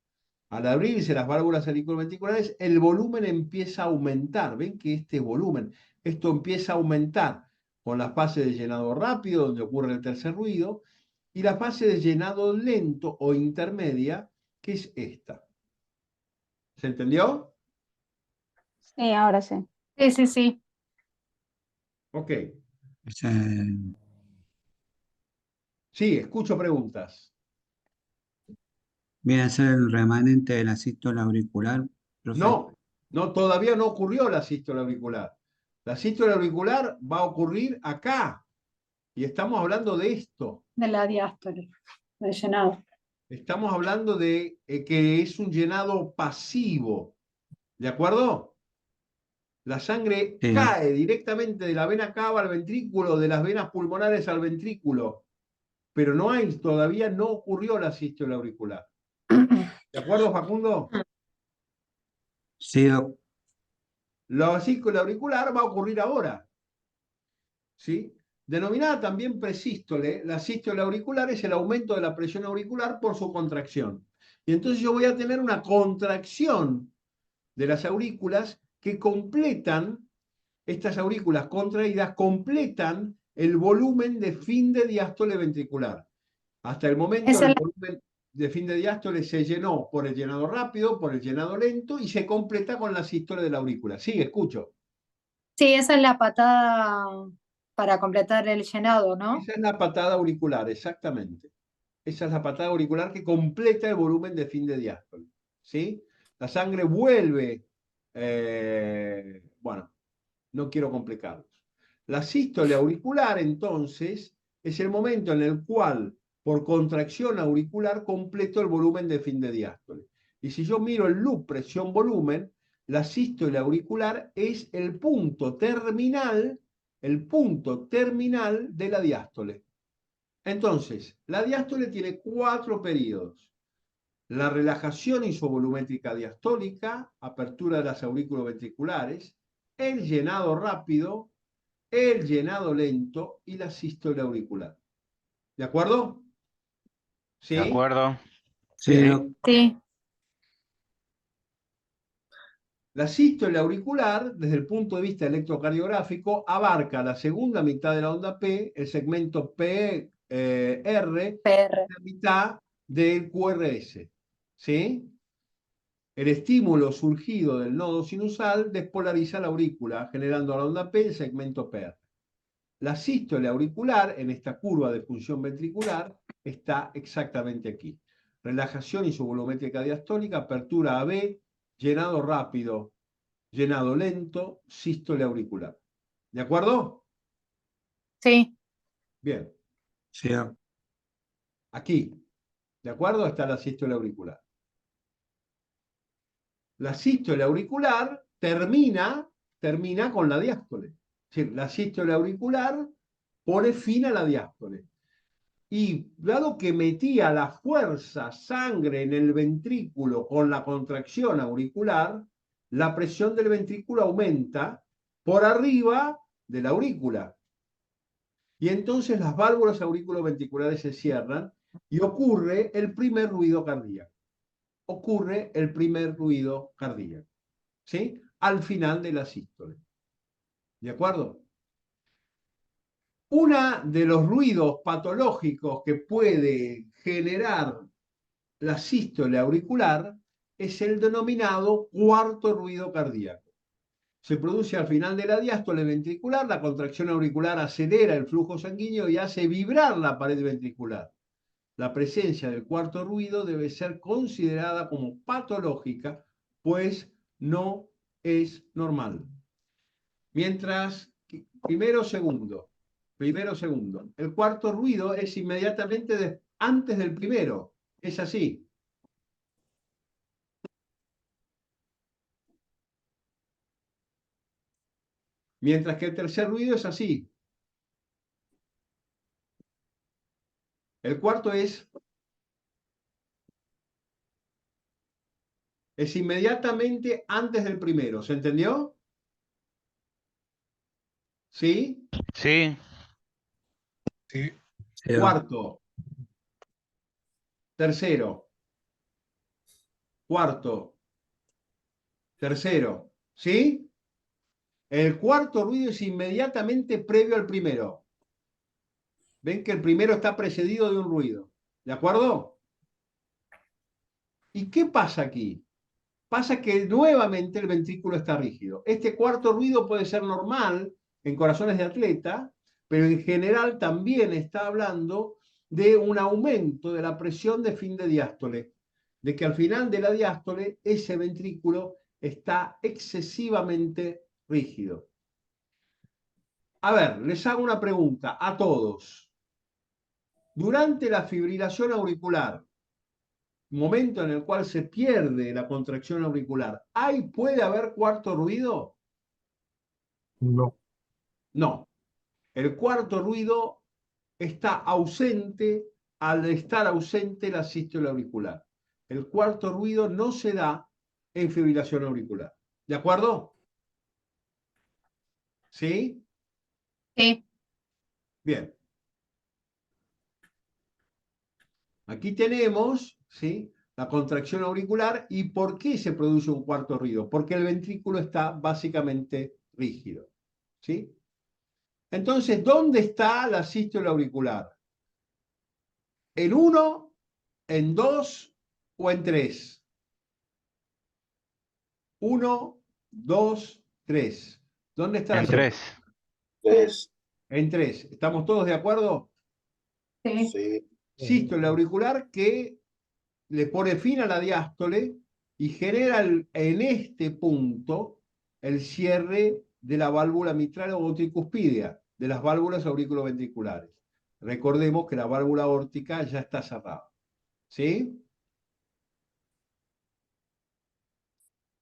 Al abrirse las válvulas auriculoventriculares, el volumen empieza a aumentar. ¿Ven que este volumen, esto empieza a aumentar con la fase de llenado rápido, donde ocurre el tercer ruido, y la fase de llenado lento o intermedia, que es esta. ¿Se entendió? Sí, ahora sí. Sí, sí, sí. Ok. Ese- Sí, escucho preguntas. Viene a ser el remanente de la sístole auricular, profe. No, no, todavía no ocurrió la sístole auricular. La sístole auricular va a ocurrir acá. Y estamos hablando de esto. De la diástole, de llenado. Estamos hablando de que es un llenado pasivo. ¿De acuerdo? La sangre Sí. cae directamente de la vena cava al ventrículo, de las venas pulmonares al ventrículo. Pero no hay, todavía no ocurrió la sístole auricular. ¿De acuerdo, Facundo? Sí, doc. La vesícula auricular va a ocurrir ahora, ¿sí? Denominada también presístole, la sístole auricular es el aumento de la presión auricular por su contracción. Y entonces yo voy a tener una contracción de las aurículas que completan, estas aurículas contraídas completan el volumen de fin de diástole ventricular. Hasta el momento Esa el es la, volumen de fin de diástole se llenó por el llenado rápido, por el llenado lento y se completa con la sístole de la aurícula. Sí, escucho. sí, esa es la patada para completar el llenado, ¿no? Esa es la patada auricular, exactamente. Esa es la patada auricular que completa el volumen de fin de diástole. ¿Sí? La sangre vuelve, bueno, no quiero complicarlos. La sístole auricular, entonces, es el momento en el cual, por contracción auricular, completo el volumen de fin de diástole. Y si yo miro el loop presión-volumen, la sístole auricular es el punto terminal de la diástole. Entonces, la diástole tiene 4 periodos. La relajación isovolumétrica diastólica, apertura de las aurículas ventriculares, el llenado rápido, el llenado lento y la sístole auricular. ¿De acuerdo? De ¿Sí? acuerdo. Sí, Bien. doc. Sí, La sístole auricular, desde el punto de vista electrocardiográfico, abarca la segunda mitad de la onda P, el segmento PR, PR. la mitad del QRS. ¿Sí? El estímulo surgido del nodo sinusal despolariza la aurícula, generando la onda P el segmento PR. La sístole auricular, en esta curva de función ventricular, está exactamente aquí. Relajación isovolumétrica diastólica, apertura AB, llenado rápido, llenado lento, sístole auricular. ¿De acuerdo? Sí, Bien. Sí, doc. Aquí. ¿De acuerdo? Está la sístole auricular. La sístole auricular termina con la diástole. Es decir, la sístole auricular pone fin a la diástole. Y dado que metía la fuerza sangre en el ventrículo con la contracción auricular, la presión del ventrículo aumenta por arriba de la aurícula. Y entonces las válvulas auriculoventriculares se cierran y ocurre el primer ruido cardíaco. Ocurre el primer ruido cardíaco. ¿Sí? Al final de la sístole. ¿De acuerdo? Uno de los ruidos patológicos que puede generar la sístole auricular es el denominado cuarto ruido cardíaco. Se produce al final de la diástole ventricular, la contracción auricular acelera el flujo sanguíneo y hace vibrar la pared ventricular. La presencia del cuarto ruido debe ser considerada como patológica, pues no es normal. Mientras, primero, segundo. El cuarto ruido es inmediatamente antes del primero. Es así. Mientras que el tercer ruido es así. El cuarto es inmediatamente antes del primero. ¿Se entendió? ¿Sí? Sí. Sí, Sí, doc. Cuarto, tercero, cuarto, tercero. ¿Sí? El cuarto ruido es inmediatamente previo al primero. Ven que el primero está precedido de un ruido. ¿De acuerdo? ¿Y qué pasa aquí? Pasa que nuevamente el ventrículo está rígido. Este cuarto ruido puede ser normal en corazones de atleta, pero en general también está hablando de un aumento de la presión de fin de diástole, de que al final de la diástole ese ventrículo está excesivamente rígido. A ver, les hago una pregunta a todos. Durante la fibrilación auricular, momento en el cual se pierde la contracción auricular, ¿puede haber cuarto ruido? no. No. El cuarto ruido está ausente al estar ausente la sístole auricular. El cuarto ruido no se da en fibrilación auricular. ¿De acuerdo? ¿Sí? Sí, Bien. Aquí tenemos, ¿sí?, la contracción auricular y por qué se produce un cuarto ruido. Porque el ventrículo está básicamente rígido. ¿Sí? Entonces, ¿dónde está la sístole auricular? ¿En 1, en 2 o en 3? 1, 2, 3. ¿Dónde está la En sístole? 3. Tres. En 3. ¿Estamos todos de acuerdo? sí. Sí. Sístole auricular que le pone fin a la diástole y genera en este punto el cierre de la válvula mitral o tricuspidea, de las válvulas auriculoventriculares. Recordemos que la válvula aórtica ya está cerrada. ¿Sí?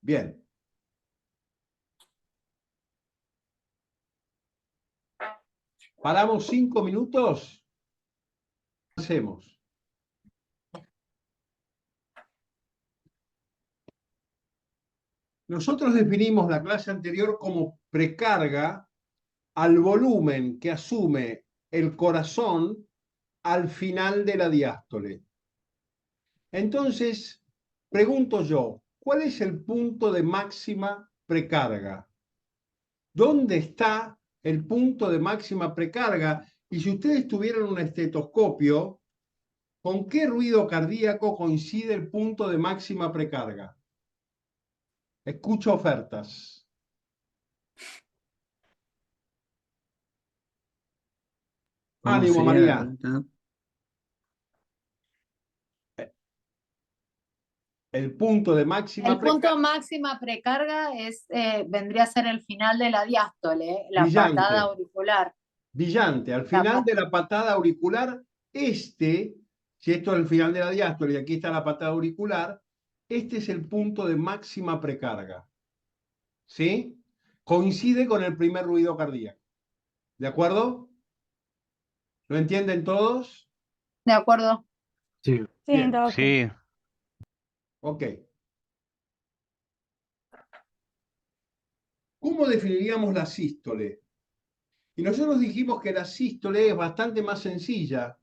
Bien. ¿Paramos 5 minutos? Hacemos. Nosotros definimos la clase anterior como precarga al volumen que asume el corazón al final de la diástole. Entonces, pregunto yo, ¿cuál es el punto de máxima precarga? ¿Dónde está el punto de máxima precarga? Y si ustedes tuvieran un estetoscopio, ¿con qué ruido cardíaco coincide el punto de máxima precarga? Escucho ofertas. ¿Cómo Ánimo, sería la María. vuelta? El punto de máxima El punto precarga. máxima precarga vendría a ser el final de la diástole, la Brillante. patada auricular. Brillante. Al La final pat- de la patada auricular, si esto es el final de la diástole y aquí está la patada auricular, este es el punto de máxima precarga. ¿Sí? Coincide con el primer ruido cardíaco. ¿De acuerdo? ¿Lo entienden todos? ¿De acuerdo? Sí. Sí, Bien. todo ok. Sí. Ok. ¿Cómo definiríamos la sístole? Y nosotros dijimos que la sístole es bastante más sencilla.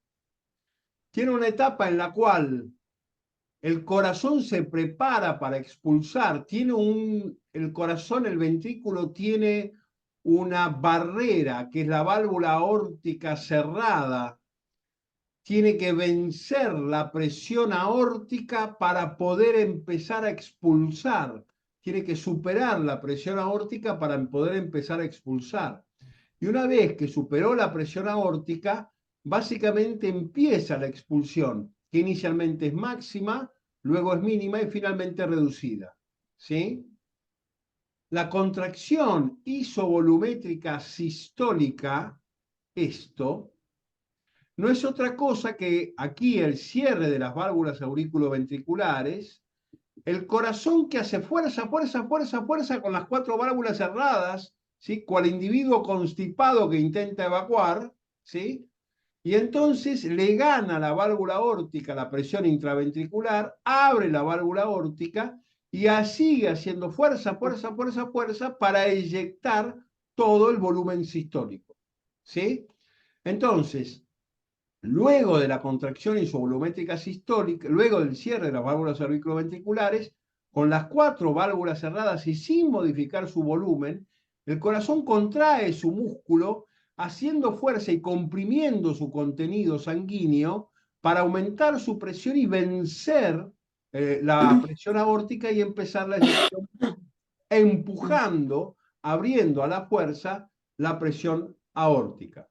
Tiene una etapa en la cual el corazón se prepara para expulsar. El corazón, el ventrículo tiene una barrera que es la válvula aórtica cerrada. Tiene que vencer la presión aórtica para poder empezar a expulsar. Tiene que superar la presión aórtica para poder empezar a expulsar. Y una vez que superó la presión aórtica, básicamente empieza la expulsión, que inicialmente es máxima, luego es mínima y finalmente reducida. ¿Sí? La contracción isovolumétrica sistólica, esto, no es otra cosa que aquí el cierre de las válvulas auriculoventriculares, el corazón que hace fuerza, fuerza, fuerza, fuerza con las 4 válvulas cerradas, ¿sí?, cual individuo constipado que intenta evacuar, ¿sí?, y entonces le gana la válvula aórtica la presión intraventricular, abre la válvula aórtica y sigue haciendo fuerza, fuerza, fuerza, fuerza para eyectar todo el volumen sistólico. ¿Sí? Entonces, luego de la contracción isovolumétrica sistólica, luego del cierre de las válvulas auriculoventriculares, con las 4 válvulas cerradas y sin modificar su volumen, el corazón contrae su músculo haciendo fuerza y comprimiendo su contenido sanguíneo para aumentar su presión y vencer la presión aórtica y empezar la eyección, empujando, abriendo a la fuerza la presión aórtica.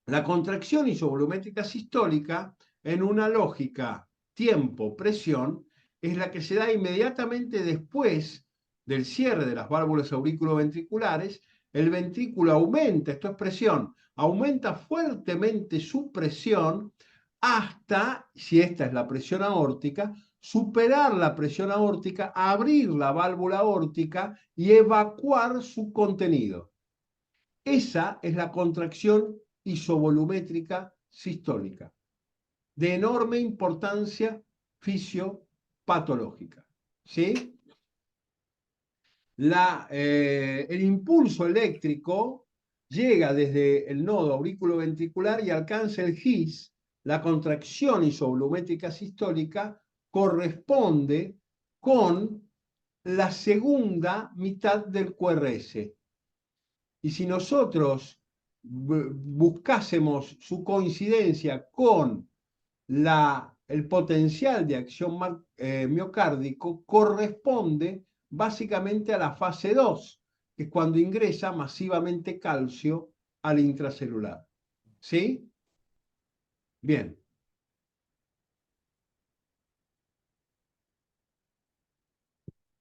La contracción isovolumétrica sistólica, en una lógica tiempo-presión, es la que se da inmediatamente después del cierre de las válvulas auriculoventriculares. El ventrículo aumenta, esto es presión, aumenta fuertemente su presión hasta, si esta es la presión aórtica, superar la presión aórtica, abrir la válvula aórtica y evacuar su contenido. Esa es la contracción isovolumétrica sistólica, de enorme importancia fisiopatológica. ¿sí? El impulso eléctrico llega desde el nodo auriculoventricular y alcanza el GIS. La contracción isovolumétrica sistólica corresponde con la segunda mitad del QRS. Y si nosotros buscásemos su coincidencia con el potencial de acción miocárdico, corresponde básicamente a la fase 2, que es cuando ingresa masivamente calcio al intracelular. ¿Sí? Bien.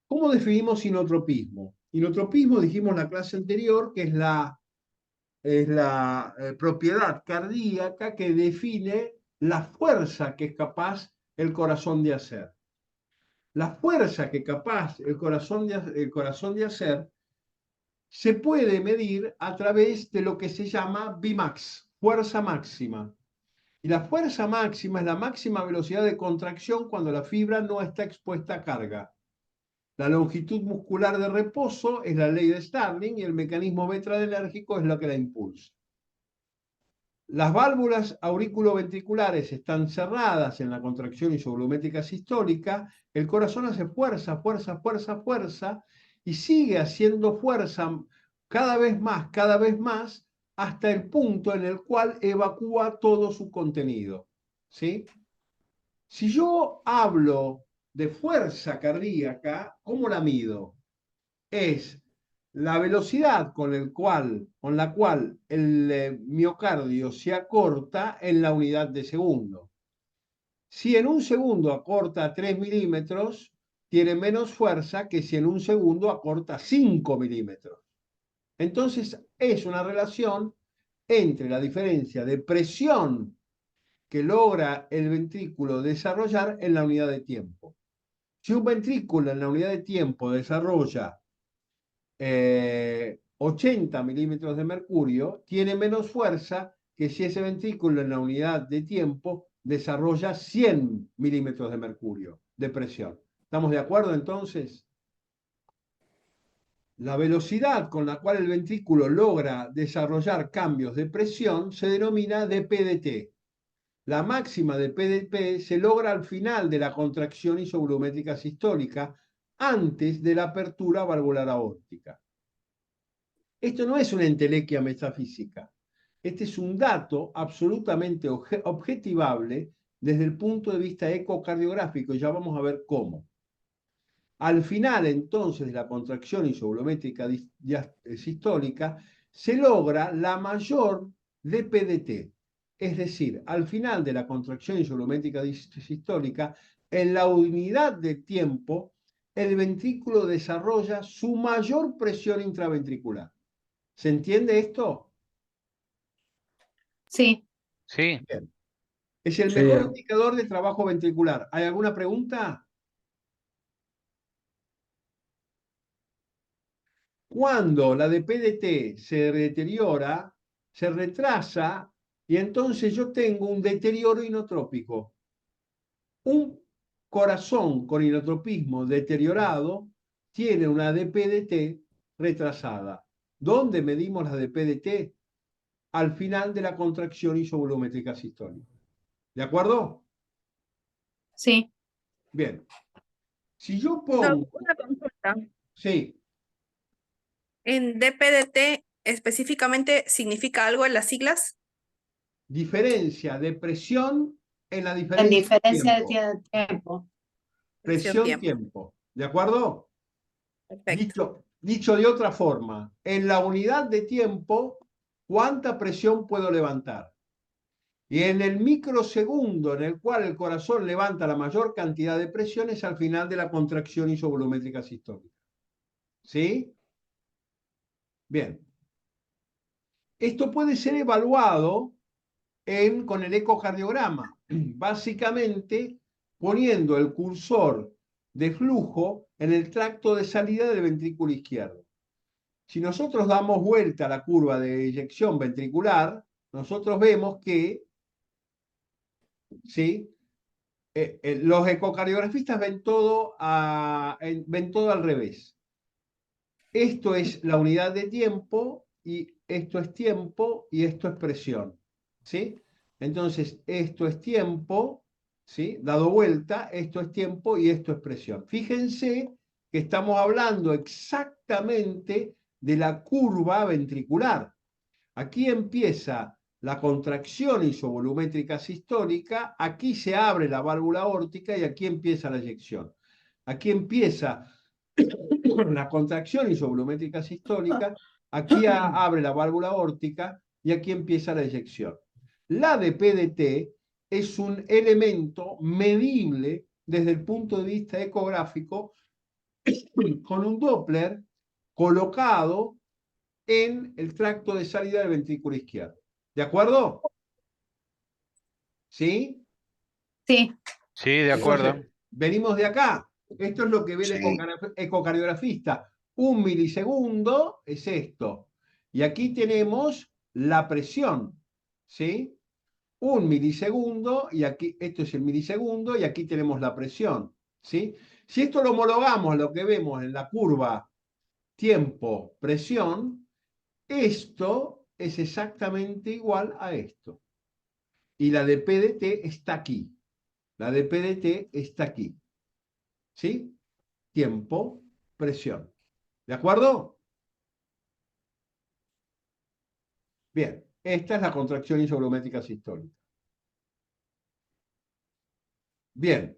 ¿Cómo definimos inotropismo? Inotropismo, dijimos en la clase anterior, que es la propiedad cardíaca que define la fuerza que es capaz el corazón de hacer. La fuerza que es capaz el corazón de hacer se puede medir a través de lo que se llama Vmax, fuerza máxima. Y la fuerza máxima es la máxima velocidad de contracción cuando la fibra no está expuesta a carga. La longitud muscular de reposo es la ley de Starling y el mecanismo betradinérgico es lo que la impulsa. Las válvulas auriculoventriculares están cerradas en la contracción isovolumétrica sistólica, el corazón hace fuerza, fuerza, fuerza, fuerza, y sigue haciendo fuerza cada vez más, hasta el punto en el cual evacúa todo su contenido. ¿Sí? Si yo hablo de fuerza cardíaca, ¿cómo la mido? Es la velocidad con la cual el miocardio se acorta en la unidad de segundo. Si en un segundo acorta 3 milímetros, tiene menos fuerza que si en un segundo acorta 5 milímetros. Entonces es una relación entre la diferencia de presión que logra el ventrículo desarrollar en la unidad de tiempo. Si un ventrículo en la unidad de tiempo desarrolla 80 milímetros de mercurio, tiene menos fuerza que si ese ventrículo en la unidad de tiempo desarrolla 100 milímetros de mercurio de presión. ¿Estamos de acuerdo entonces? La velocidad con la cual el ventrículo logra desarrollar cambios de presión se denomina dP/dT. La máxima de PdP se logra al final de la contracción isovolumétrica sistólica, antes de la apertura valvular aórtica. Esto no es una entelequia metafísica. Este es un dato absolutamente objetivable desde el punto de vista ecocardiográfico, y ya vamos a ver cómo. Al final, entonces, de la contracción isovolumétrica sistólica, se logra la mayor dP/dT. Es decir, al final de la contracción isovolumétrica sistólica, en la unidad de tiempo, el ventrículo desarrolla su mayor presión intraventricular. ¿Se entiende esto? Sí. Sí, Bien. Es el Sí. mejor indicador de trabajo ventricular. ¿Hay alguna pregunta? Cuando la dP/dT se deteriora, se retrasa y entonces yo tengo un deterioro inotrópico. Un corazón con inotropismo deteriorado tiene una dP/dT retrasada. ¿Dónde medimos la dP/dT? Al final de la contracción isovolumétrica sistólica. ¿De acuerdo? Sí. Bien. Si yo Doc, pongo... una consulta. Sí, ¿En dP/dT específicamente significa algo en las siglas? diferencia de presión en la En diferencia de diferencia de tiempo. tiempo. Presión-tiempo. Presión-tiempo. ¿De acuerdo? Perfecto. Dicho de otra forma, en la unidad de tiempo, ¿cuánta presión puedo levantar? Y en el microsegundo en el cual el corazón levanta la mayor cantidad de presiones al final de la contracción isovolumétrica sistólica. ¿Sí? Bien. Esto puede ser evaluado con el ecocardiograma, básicamente poniendo el cursor de flujo en el tracto de salida del ventrículo izquierdo. Si nosotros damos vuelta a la curva de eyección ventricular, nosotros vemos que, ¿sí?, Los ecocardiografistas ven todo, ven todo al revés. Esto es la unidad de tiempo, y esto es tiempo, y esto es presión. ¿Sí? Entonces, esto es tiempo, ¿sí? Dado vuelta, esto es tiempo y esto es presión. Fíjense que estamos hablando exactamente de la curva ventricular. Aquí empieza la contracción isovolumétrica sistólica, aquí se abre la válvula aórtica y aquí empieza la eyección. Aquí empieza la contracción isovolumétrica sistólica, aquí abre la válvula aórtica y aquí empieza la eyección. La de PDT es un elemento medible desde el punto de vista ecográfico con un Doppler colocado en el tracto de salida del ventrículo izquierdo. ¿De acuerdo? ¿Sí? Sí, Sí, de acuerdo. Entonces, venimos de acá. Esto es lo que ve el Sí. ecocardiografista. 1 milisegundo es esto. Y aquí tenemos la presión. ¿Sí? 1 milisegundo, y aquí, esto es el milisegundo, y aquí tenemos la presión. ¿Sí? Si esto lo homologamos a lo que vemos en la curva tiempo-presión, esto es exactamente igual a esto. Y la de PDT está aquí. La de PDT está aquí. ¿Sí? Tiempo, presión. ¿De acuerdo? Bien, esta es la contracción isovolumétrica sistólica. Bien.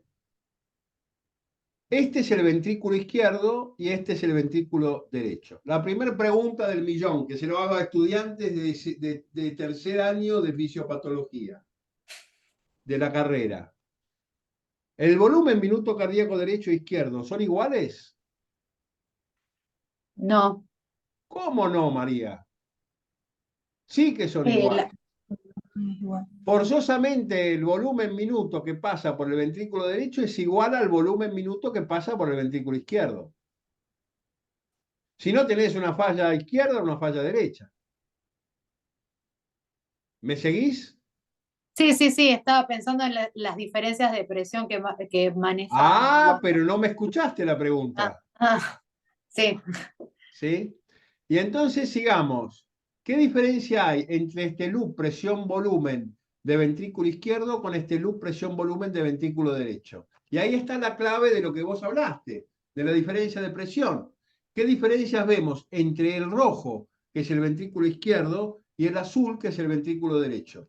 Este es el ventrículo izquierdo y este es el ventrículo derecho. La primera pregunta del millón, que se lo hago a estudiantes de tercer año de fisiopatología de la carrera. ¿El volumen minuto cardíaco derecho e izquierdo son iguales? no. ¿Cómo no, María? Sí que son Eh, iguales. la- Forzosamente el volumen minuto que pasa por el ventrículo derecho es igual al volumen minuto que pasa por el ventrículo izquierdo. Si no, tenés una falla izquierda o una falla derecha. ¿Me seguís? Sí, sí, sí, estaba pensando en las diferencias de presión que maneja. Ah, pero no me escuchaste la Ah, pregunta. sí. ¿Sí? Y entonces sigamos. ¿Qué diferencia hay entre este loop presión-volumen de ventrículo izquierdo con este loop presión-volumen de ventrículo derecho? Y ahí está la clave de lo que vos hablaste, de la diferencia de presión. ¿Qué diferencias vemos entre el rojo, que es el ventrículo izquierdo, y el azul, que es el ventrículo derecho?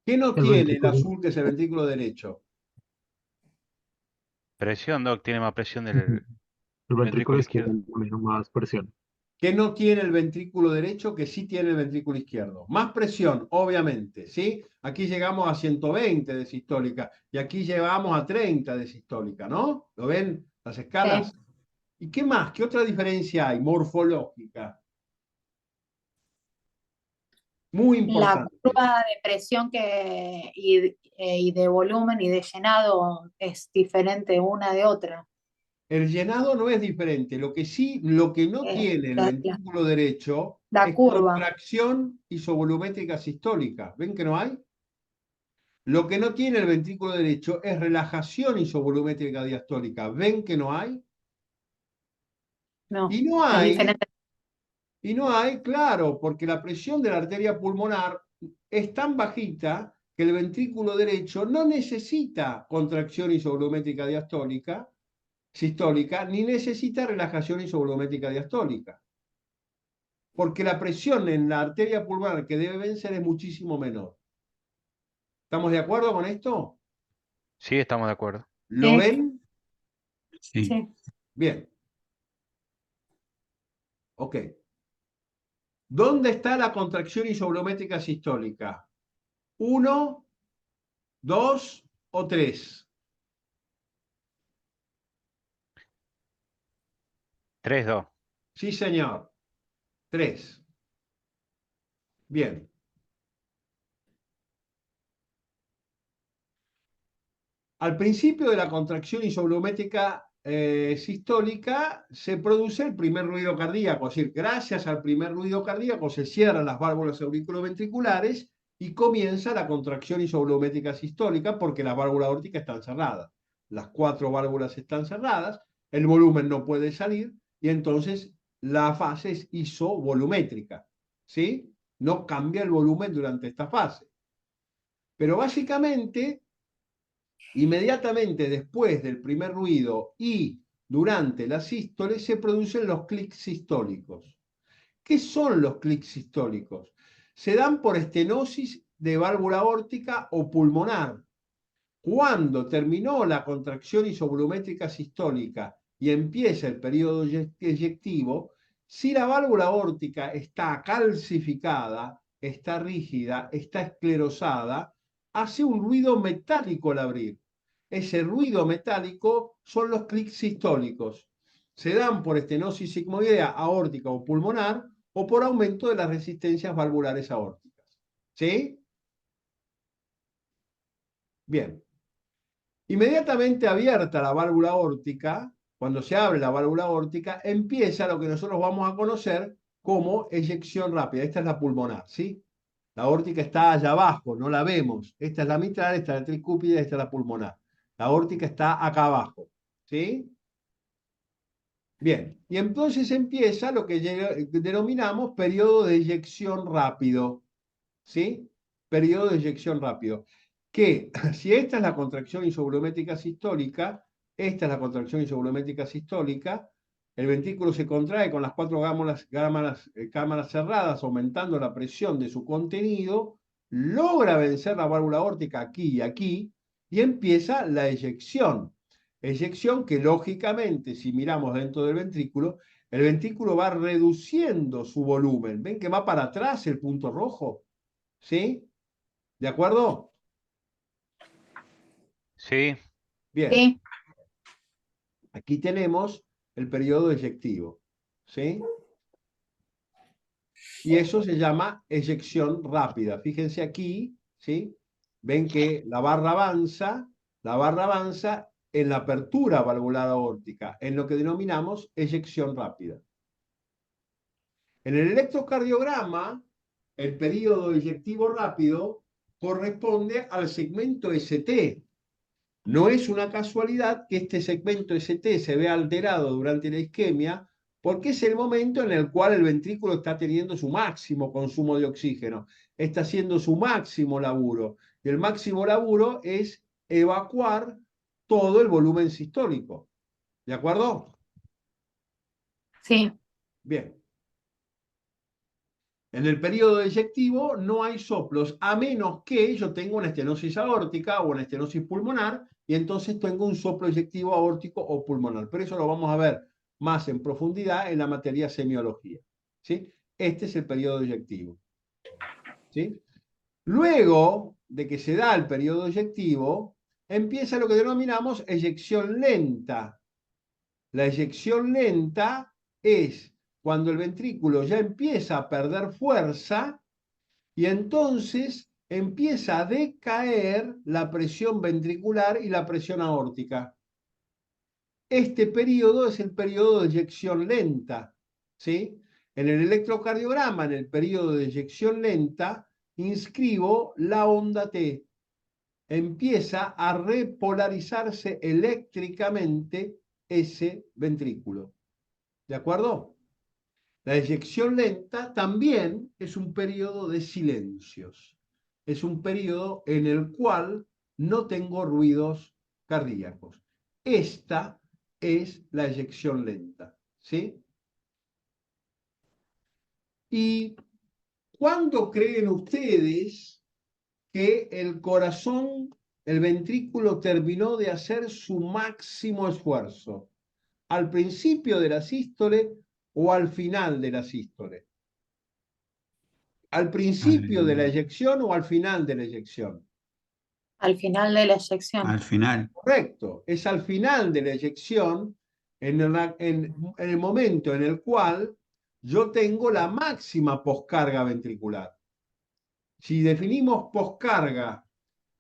¿Qué no El tiene el ventrículo, azul, que es el ventrículo derecho? Presión, Doc, tiene más presión ujú, del el ventrículo ventrículo izquierdo izquierdo. maneja más presión. ¿Qué no tiene el ventrículo derecho, que sí tiene el ventrículo izquierdo? Más presión, obviamente, ¿sí? Aquí llegamos a 120 de sistólica y aquí llegamos a 30 de sistólica, ¿no? ¿Lo ven las escalas? ¿Y qué más? ¿Qué otra diferencia hay morfológica? Muy La importante. curva de presión y de volumen y de llenado es diferente una de otra. El llenado no es diferente. Lo que sí, lo que no Eh, tiene el la, la- ventrículo derecho la es curva, contracción isovolumétrica sistólica. ¿Ven que no hay? Lo que no tiene el ventrículo derecho es relajación isovolumétrica diastólica. ¿Ven que no hay? no, Y no es hay, diferente. y no hay, claro, porque la presión de la arteria pulmonar es tan bajita que el ventrículo derecho no necesita contracción isovolumétrica diastólica, sistólica, ni necesita relajación isovolumétrica diastólica. Porque la presión en la arteria pulmonar que debe vencer es muchísimo menor. ¿Estamos de acuerdo con esto? Sí, estamos de acuerdo. ¿Lo Sí, ven? Sí. sí. Bien. Ok. ¿Dónde está la contracción isovolumétrica sistólica? ¿1, 2 o 3? 3, 2. Sí, señor. 3. Bien. Al principio de la contracción isovolumétrica sistólica se produce el primer ruido cardíaco, es decir, gracias al primer ruido cardíaco se cierran las válvulas auriculoventriculares y comienza la contracción isovolumétrica sistólica porque las válvulas aórticas están cerradas. Las 4 válvulas están cerradas, el volumen no puede salir y entonces la fase es isovolumétrica, ¿sí? No cambia el volumen durante esta fase. Pero básicamente, inmediatamente después del primer ruido y durante la sístole se producen los clics sistólicos. ¿Qué son los clics sistólicos? Se dan por estenosis de válvula aórtica o pulmonar. Cuando terminó la contracción isovolumétrica sistólica y empieza el periodo eyectivo, si la válvula aórtica está calcificada, está rígida, está esclerosada, hace un ruido metálico al abrir. Ese ruido metálico son los clics sistólicos. Se dan por estenosis sigmoidea aórtica o pulmonar o por aumento de las resistencias valvulares aórticas. ¿Sí? Bien. Inmediatamente abierta la válvula aórtica, cuando se abre la válvula aórtica, empieza lo que nosotros vamos a conocer como eyección rápida. Esta es la pulmonar, ¿sí? La aórtica está allá abajo, no la vemos. Esta es la mitral, esta es la tricúpide, esta es la pulmonar. La aórtica está acá abajo, ¿sí? Bien, y entonces empieza lo que denominamos periodo de eyección rápido, ¿sí? Periodo de eyección rápido. Que si esta es la contracción isovolumétrica sistólica, esta es la contracción isovolumétrica sistólica, el ventrículo se contrae con las 4 cámaras cerradas, aumentando la presión de su contenido, logra vencer la válvula aórtica aquí y aquí, y empieza la eyección. Eyección que lógicamente, si miramos dentro del ventrículo, el ventrículo va reduciendo su volumen. ¿Ven que va para atrás el punto rojo? ¿Sí? ¿De acuerdo? Sí. Bien. Sí, Aquí tenemos el periodo eyectivo, ¿sí? Y eso se llama eyección rápida. Fíjense aquí, ¿sí? Ven que la barra avanza en la apertura valvular aórtica, en lo que denominamos eyección rápida. En el electrocardiograma, el periodo eyectivo rápido corresponde al segmento ST. No es una casualidad que este segmento ST se vea alterado durante la isquemia, porque es el momento en el cual el ventrículo está teniendo su máximo consumo de oxígeno, está haciendo su máximo laburo. Y el máximo laburo es evacuar todo el volumen sistólico. ¿De acuerdo? sí, Bien. En el periodo eyectivo no hay soplos, a menos que yo tenga una estenosis aórtica o una estenosis pulmonar, y entonces tengo un soplo eyectivo aórtico o pulmonar. Pero eso lo vamos a ver más en profundidad en la materia semiología, ¿sí? Este es el periodo eyectivo, ¿sí? Luego de que se da el periodo eyectivo, empieza lo que denominamos eyección lenta. La eyección lenta es cuando el ventrículo ya empieza a perder fuerza y entonces empieza a decaer la presión ventricular y la presión aórtica. Este periodo es el periodo de eyección lenta, ¿sí? En el electrocardiograma, en el periodo de eyección lenta, inscribo la onda T. Empieza a repolarizarse eléctricamente ese ventrículo. ¿De acuerdo? La eyección lenta también es un periodo de silencios. Es un periodo en el cual no tengo ruidos cardíacos. Esta es la eyección lenta, ¿sí? ¿Y cuándo creen ustedes que el corazón, el ventrículo terminó de hacer su máximo esfuerzo? ¿Al principio de la sístole o al final de la sístole? ¿Al principio de la eyección o al final de la eyección? al final de la eyección. Al final. Correcto, es al final de la eyección, en el momento en el cual yo tengo la máxima poscarga ventricular. Si definimos poscarga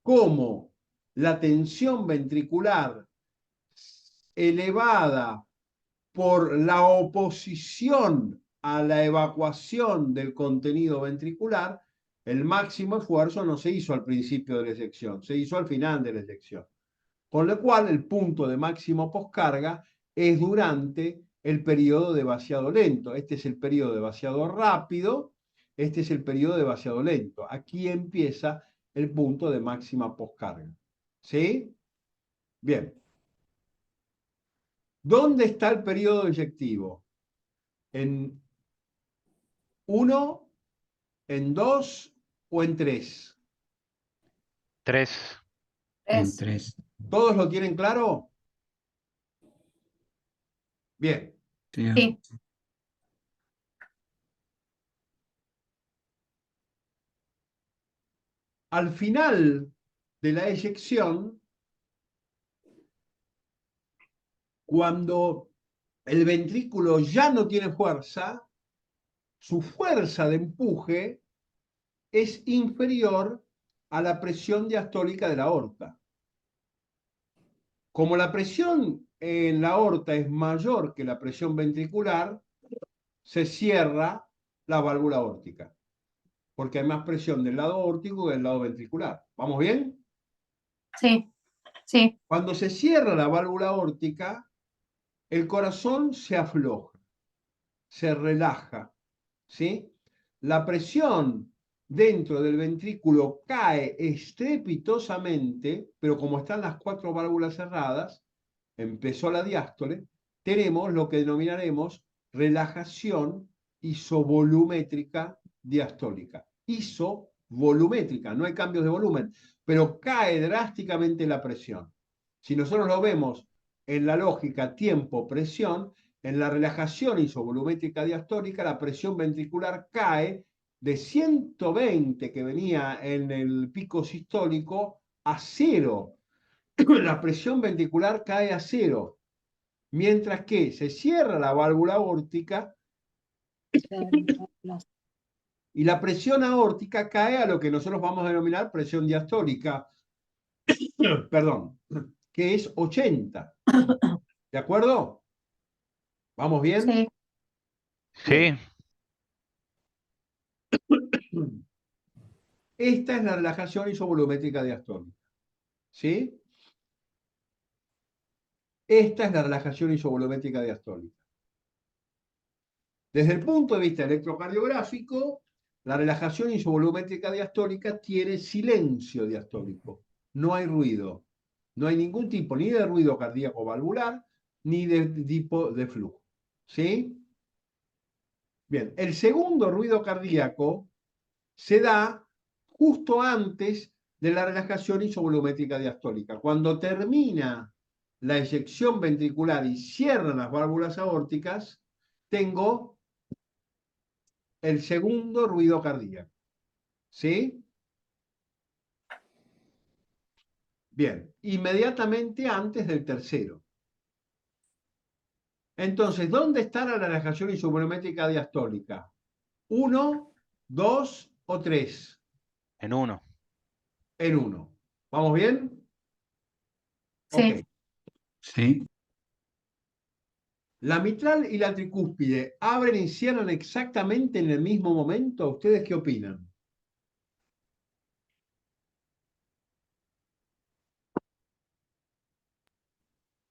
como la tensión ventricular elevada por la oposición a la evacuación del contenido ventricular, el máximo esfuerzo no se hizo al principio de la eyección, se hizo al final de la eyección. Con lo cual, el punto de máximo poscarga es durante el periodo de vaciado lento. Este es el periodo de vaciado rápido, este es el periodo de vaciado lento. Aquí empieza el punto de máxima poscarga. ¿Sí? Bien. ¿Dónde está el periodo eyectivo? ¿En 1, en 2 o en 3? 3. En Es 3. ¿Todos lo tienen claro? Bien. sí, Al final de la eyección, cuando el ventrículo ya no tiene fuerza, su fuerza de empuje es inferior a la presión diastólica de la aorta. Como la presión en la aorta es mayor que la presión ventricular, se cierra la válvula aórtica, porque hay más presión del lado aórtico que del lado ventricular. ¿Vamos bien? sí, sí, Cuando se cierra la válvula aórtica, el corazón se afloja, se relaja, ¿sí? La presión dentro del ventrículo cae estrepitosamente, pero como están las 4 válvulas cerradas, empezó la diástole, tenemos lo que denominaremos relajación isovolumétrica diastólica. Isovolumétrica, no hay cambios de volumen, pero cae drásticamente la presión. Si nosotros lo vemos en la lógica tiempo-presión, en la relajación isovolumétrica diastólica, la presión ventricular cae de 120 que venía en el pico sistólico a 0. La presión ventricular cae a 0, mientras que se cierra la válvula aórtica y la presión aórtica cae a lo que nosotros vamos a denominar presión diastólica, perdón, que es 80. ¿De acuerdo? ¿Vamos bien? sí, Sí. Esta es la relajación isovolumétrica diastólica. ¿Sí? Esta es la relajación isovolumétrica diastólica. Desde el punto de vista electrocardiográfico, la relajación isovolumétrica diastólica tiene silencio diastólico. No hay ruido. No hay ningún tipo ni de ruido cardíaco valvular ni de tipo de flujo. ¿Sí? Bien, el segundo ruido cardíaco se da justo antes de la relajación isovolumétrica diastólica. Cuando termina la eyección ventricular y cierran las válvulas aórticas, tengo el segundo ruido cardíaco. ¿Sí? Bien, inmediatamente antes del tercero. Entonces, ¿dónde está la relajación isovolumétrica diastólica? ¿1, 2 o 3? En 1. En 1. ¿Vamos bien? sí. Ok. Sí. ¿La mitral y la tricúspide abren y cierran exactamente en el mismo momento? ¿Ustedes qué opinan?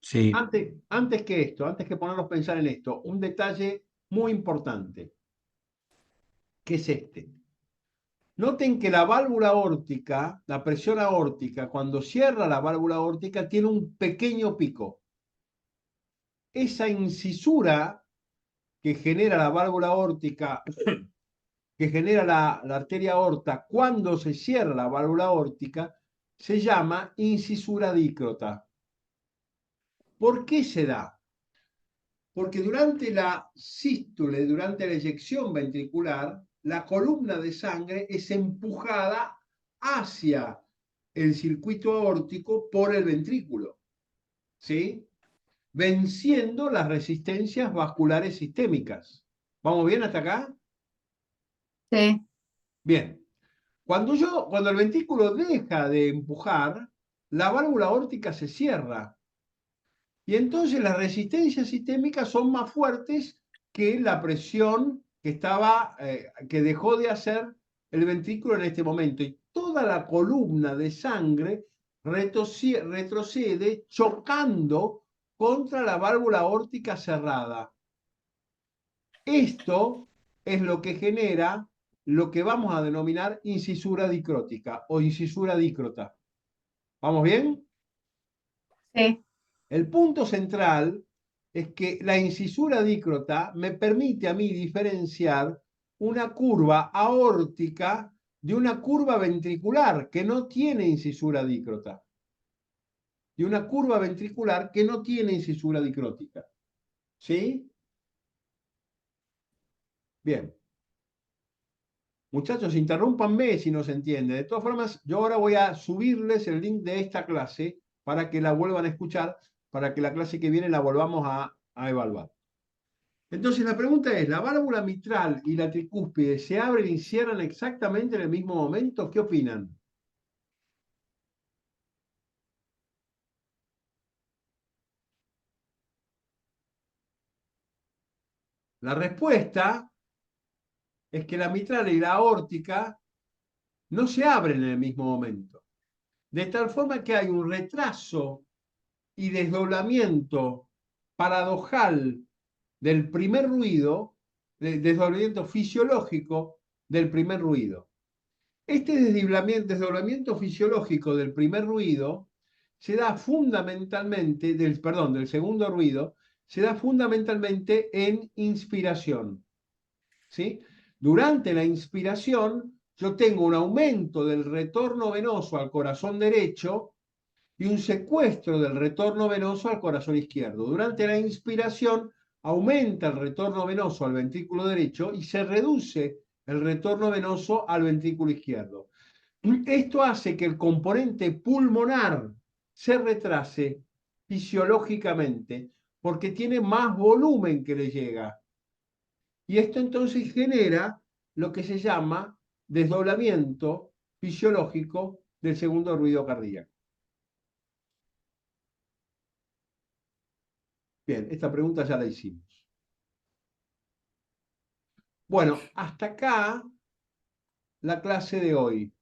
Sí. Antes que esto, antes que ponernos a pensar en esto, un detalle muy importante, que es este. Noten que la válvula aórtica, la presión aórtica, cuando cierra la válvula aórtica, tiene un pequeño pico. Esa incisura que genera la válvula aórtica, que genera la arteria aorta, cuando se cierra la válvula aórtica, se llama incisura dícrota. ¿Por qué se da? Porque durante la sístole, durante la eyección ventricular, la columna de sangre es empujada hacia el circuito aórtico por el ventrículo, ¿sí? Venciendo las resistencias vasculares sistémicas. ¿Vamos bien hasta acá? Sí, Bien. Cuando el ventrículo deja de empujar, la válvula aórtica se cierra. Y entonces las resistencias sistémicas son más fuertes que la presión que dejó de hacer el ventrículo en este momento. Y toda la columna de sangre retrocede chocando contra la válvula aórtica cerrada. Esto es lo que genera lo que vamos a denominar incisura dicrótica o incisura dícrota. ¿Vamos bien? Sí, El punto central es que la incisura dícrota me permite a mí diferenciar una curva aórtica de una curva ventricular que no tiene incisura dícrota. De una curva ventricular que no tiene incisura dicrótica. ¿Sí? Bien. Muchachos, interrúmpanme si no se entiende. De todas formas, yo ahora voy a subirles el link de esta clase para que la vuelvan a escuchar, para que la clase que viene la volvamos a evaluar. Entonces la pregunta es, ¿la válvula mitral y la tricúspide se abren y cierran exactamente en el mismo momento? ¿Qué opinan? La respuesta es que la mitral y la aórtica no se abren en el mismo momento. De tal forma que hay un retraso y desdoblamiento paradojal del primer ruido, desdoblamiento fisiológico del primer ruido. Este desdoblamiento fisiológico del primer ruido se da fundamentalmente, del segundo ruido, se da fundamentalmente en inspiración. ¿Sí? Durante la inspiración, yo tengo un aumento del retorno venoso al corazón derecho y un secuestro del retorno venoso al corazón izquierdo. Durante la inspiración aumenta el retorno venoso al ventrículo derecho y se reduce el retorno venoso al ventrículo izquierdo. Esto hace que el componente pulmonar se retrase fisiológicamente porque tiene más volumen que le llega. Y esto entonces genera lo que se llama desdoblamiento fisiológico del segundo ruido cardíaco. Bien, esta pregunta ya la hicimos. Bueno, hasta acá la clase de hoy.